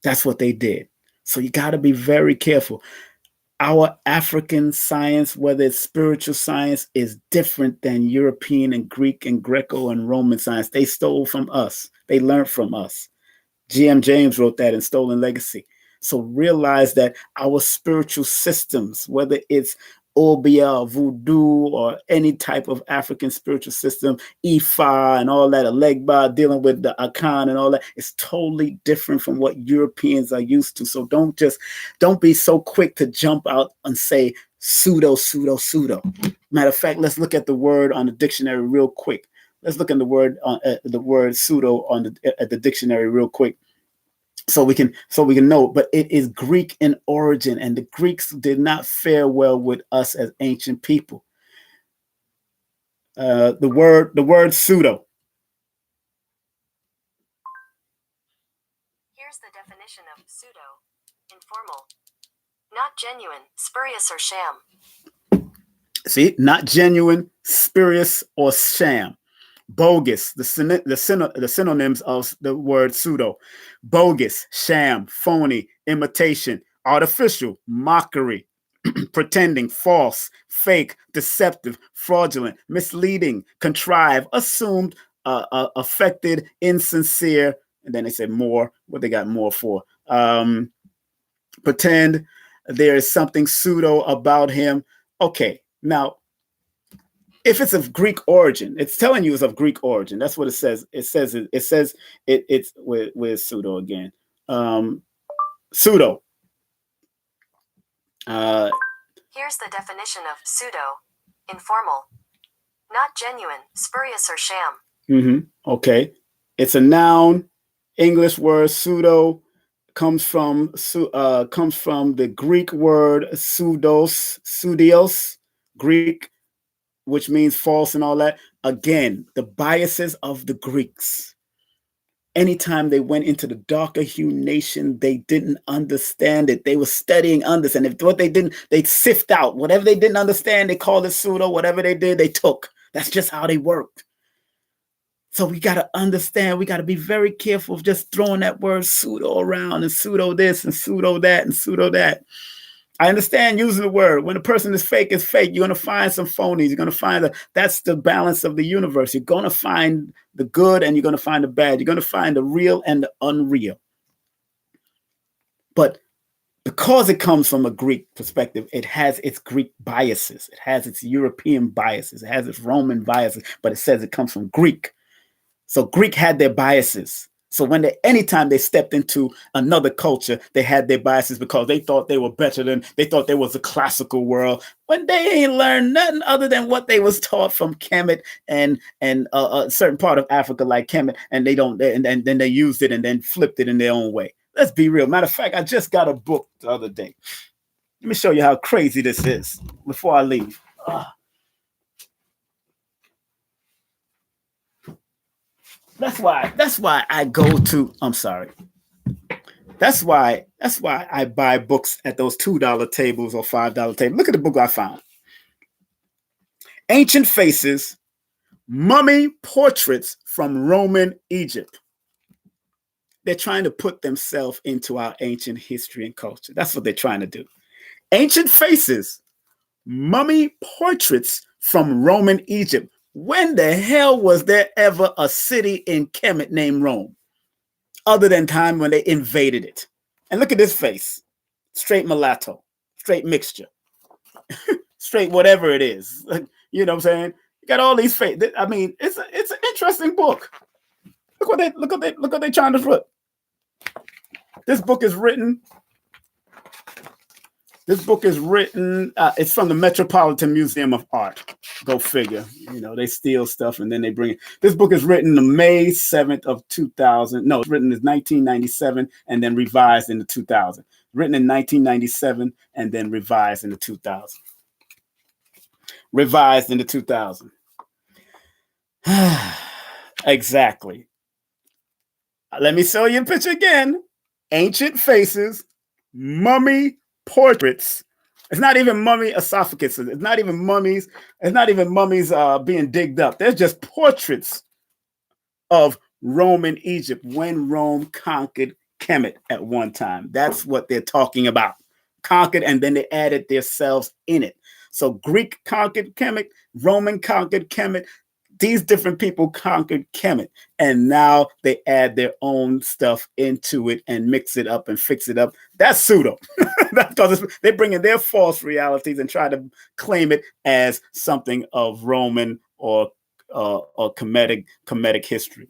That's what they did. So you got to be very careful. Our African science, whether it's spiritual science, is different than European and Greek and Greco and Roman science. They stole from us. They learned from us. G.M. James wrote that in Stolen Legacy. So realize that our spiritual systems, whether it's Obia, voodoo, or any type of African spiritual system, Ifa and all that, Alegba, dealing with the Akan and all that, it's totally different from what Europeans are used to. So don't be so quick to jump out and say pseudo. Matter of fact, let's look at the word on the dictionary real quick. Let's look at the word pseudo at the dictionary real quick. So we can know, but it is Greek in origin, and the Greeks did not fare well with us as ancient people. The word pseudo. Here's the definition of pseudo: informal, not genuine, spurious, or sham. See, not genuine, spurious, or sham. Bogus, the synonyms of the word pseudo: bogus, sham, phony, imitation, artificial, mockery, pretending, false, fake, deceptive, fraudulent, misleading, contrived, assumed, affected, insincere. And then they said more. What they got more for? Pretend there is something pseudo about him. Okay, now, if it's of Greek origin, it's telling you it's of Greek origin. That's what it says. It's with pseudo again. Pseudo. Here's the definition of pseudo: informal, not genuine, spurious, or sham. Okay. It's a noun. English word pseudo comes from the Greek word pseudios, Greek, which means false and all that. Again, the biases of the Greeks. Anytime they went into the darker hue nation, they didn't understand it. They were studying others, and if what they didn't, they'd sift out. Whatever they didn't understand, they called it pseudo. Whatever they did, they took. That's just how they worked. So we got to understand, we got to be very careful of just throwing that word pseudo around and pseudo this and pseudo that and pseudo that. I understand using the word. When a person is fake, it's fake. You're going to find some phonies. You're going to find that's the balance of the universe. You're going to find the good and you're going to find the bad. You're going to find the real and the unreal. But because it comes from a Greek perspective, it has its Greek biases. It has its European biases. It has its Roman biases, but it says it comes from Greek. So Greek had their biases. So anytime they stepped into another culture, they had their biases because they thought they were better they thought there was a classical world when they ain't learned nothing other than what they was taught from Kemet and a certain part of Africa like Kemet, and then they used it and then flipped it in their own way. Let's be real. Matter of fact, I just got a book the other day. Let me show you how crazy this is before I leave. That's why I go to, I'm sorry. That's why I buy books at those $2 tables or $5 tables. Look at the book I found. Ancient Faces, Mummy Portraits from Roman Egypt. They're trying to put themselves into our ancient history and culture. That's what they're trying to do. Ancient Faces, Mummy Portraits from Roman Egypt. When the hell was there ever a city in Kemet named Rome? Other than time when they invaded it. And look at this face. Straight mulatto. Straight mixture. Straight whatever it is. You know what I'm saying? You got all these faces. I mean, it's an interesting book. Look what they trying to put. This book is written. It's from the Metropolitan Museum of Art. Go figure. You know, they steal stuff and then they bring it. This book is written on May 7th of 2000. No, it's written in 1997 and then revised in the 2000. Written in 1997 and then revised in the 2000. Revised in the 2000. Exactly. Let me show you a picture again. Ancient Faces, Mummy Portraits. It's not even mummy esophaguses. It's not even mummies. It's not even mummies being digged up. They're just portraits of Roman Egypt when Rome conquered Kemet at one time. That's what they're talking about. Conquered, and then they added themselves in it. So Greek conquered Kemet, Roman conquered Kemet. these different people conquered Kemet, and now they add their own stuff into it and mix it up and fix it up. That's pseudo. Because they bring in their false realities and try to claim it as something of Roman or Kemetic history.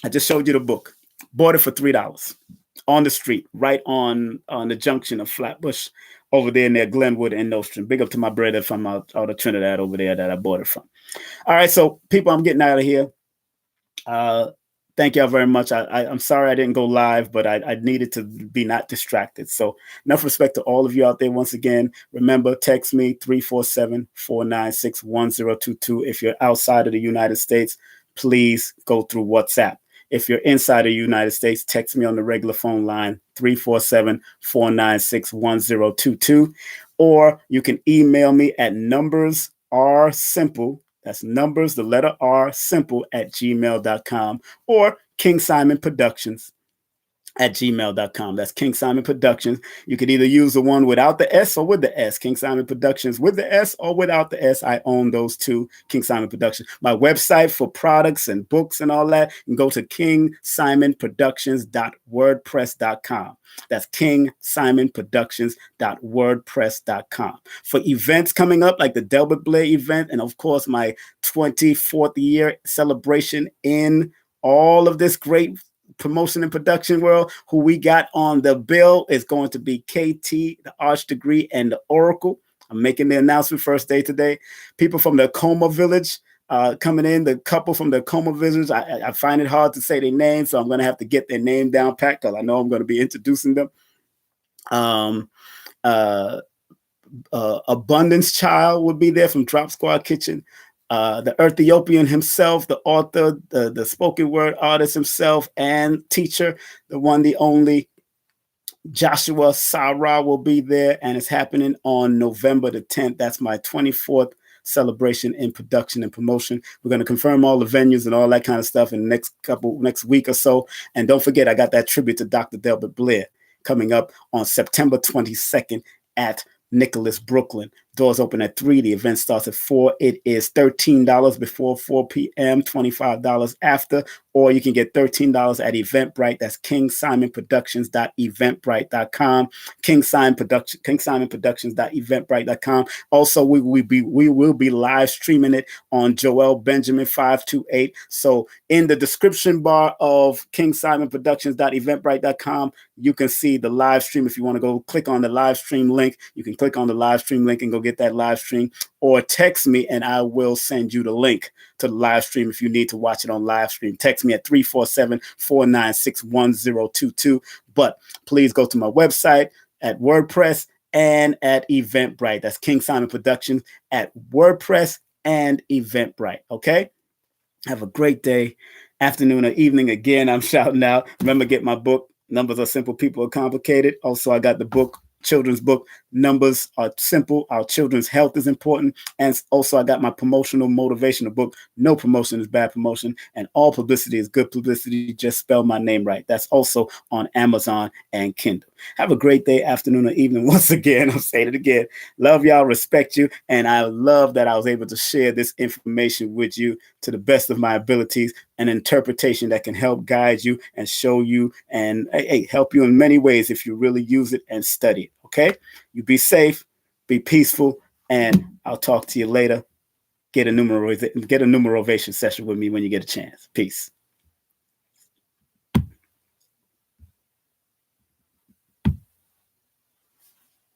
I just showed you the book. Bought it for $3 on the street, right on the junction of Flatbush over there near Glenwood and Nostrum. Big up to my brother from out of Trinidad over there that I bought it from. All right, so people, I'm getting out of here. Thank y'all very much. I'm sorry I didn't go live, but I needed to be not distracted. So enough respect to all of you out there. Once again, remember, text me 347-496-1022. If you're outside of the United States, please go through WhatsApp. If you're inside of the United States, text me on the regular phone line, 347-496-1022. Or you can email me at numbersRsimple. That's numbers, the letter R, simple at gmail.com, or King Simon Productions at gmail.com. That's King Simon Productions. You could either use the one without the S or with the S. King Simon Productions with the S or without the S. I own those two. King Simon Productions. My website for products and books and all that, you can go to kingsimonproductions.wordpress.com. That's kingsimonproductions.wordpress.com. For events coming up, like the Delbert Blair event, and of course my 24th year celebration in all of this great promotion and production world, who we got on the bill is going to be KT, the Arch Degree, and the Oracle. I'm making the announcement first day today. People from the Coma Village coming in, the couple from the Coma Village. I find it hard to say their name, so I'm going to have to get their name down pat because I know I'm going to be introducing them. Abundance Child will be there from Drop Squad Kitchen. The Ethiopian himself, the author, the spoken word artist himself, and teacher, the one, the only, Joshua Sarah will be there, and it's happening on November the 10th. That's my 24th celebration in production and promotion. We're going to confirm all the venues and all that kind of stuff in the next week or so. And don't forget, I got that tribute to Dr. Delbert Blair coming up on September 22nd at Nicholas, Brooklyn. Doors open at 3. The event starts at 4. It is $13 before 4 p.m., $25 after, or you can get $13 at Eventbrite. That's kingsimonproductions.eventbrite.com. kingsimonproductions.eventbrite.com. Also, we will be live streaming it on Joel Benjamin 528. So in the description bar of kingsimonproductions.eventbrite.com, you can see the live stream. If you want to go click on the live stream link, you can click on the live stream link and go get that live stream, or text me and I will send you the link to the live stream if you need to watch it on live stream. Text me at 347-496-1022. But please go to my website at WordPress and at Eventbrite. That's King Simon Productions at WordPress and Eventbrite. Okay? Have a great day, afternoon, or evening. Again, I'm shouting out. Remember, get my book, Numbers Are Simple, People Are Complicated. Also, I got the book, children's book, Numbers Are Simple, Our Children's Health is Important. And also I got my promotional motivational book, No Promotion is Bad Promotion, and All Publicity is Good Publicity. Just spell my name right. That's also on Amazon and Kindle. Have a great day, afternoon, or evening. Once again, I'll say it again. Love y'all, respect you, and I love that I was able to share this information with you to the best of my abilities, an interpretation that can help guide you and show you and help you in many ways if you really use it and study it. Okay? You be safe, be peaceful, and I'll talk to you later. Get a Numerovation session with me when you get a chance. Peace.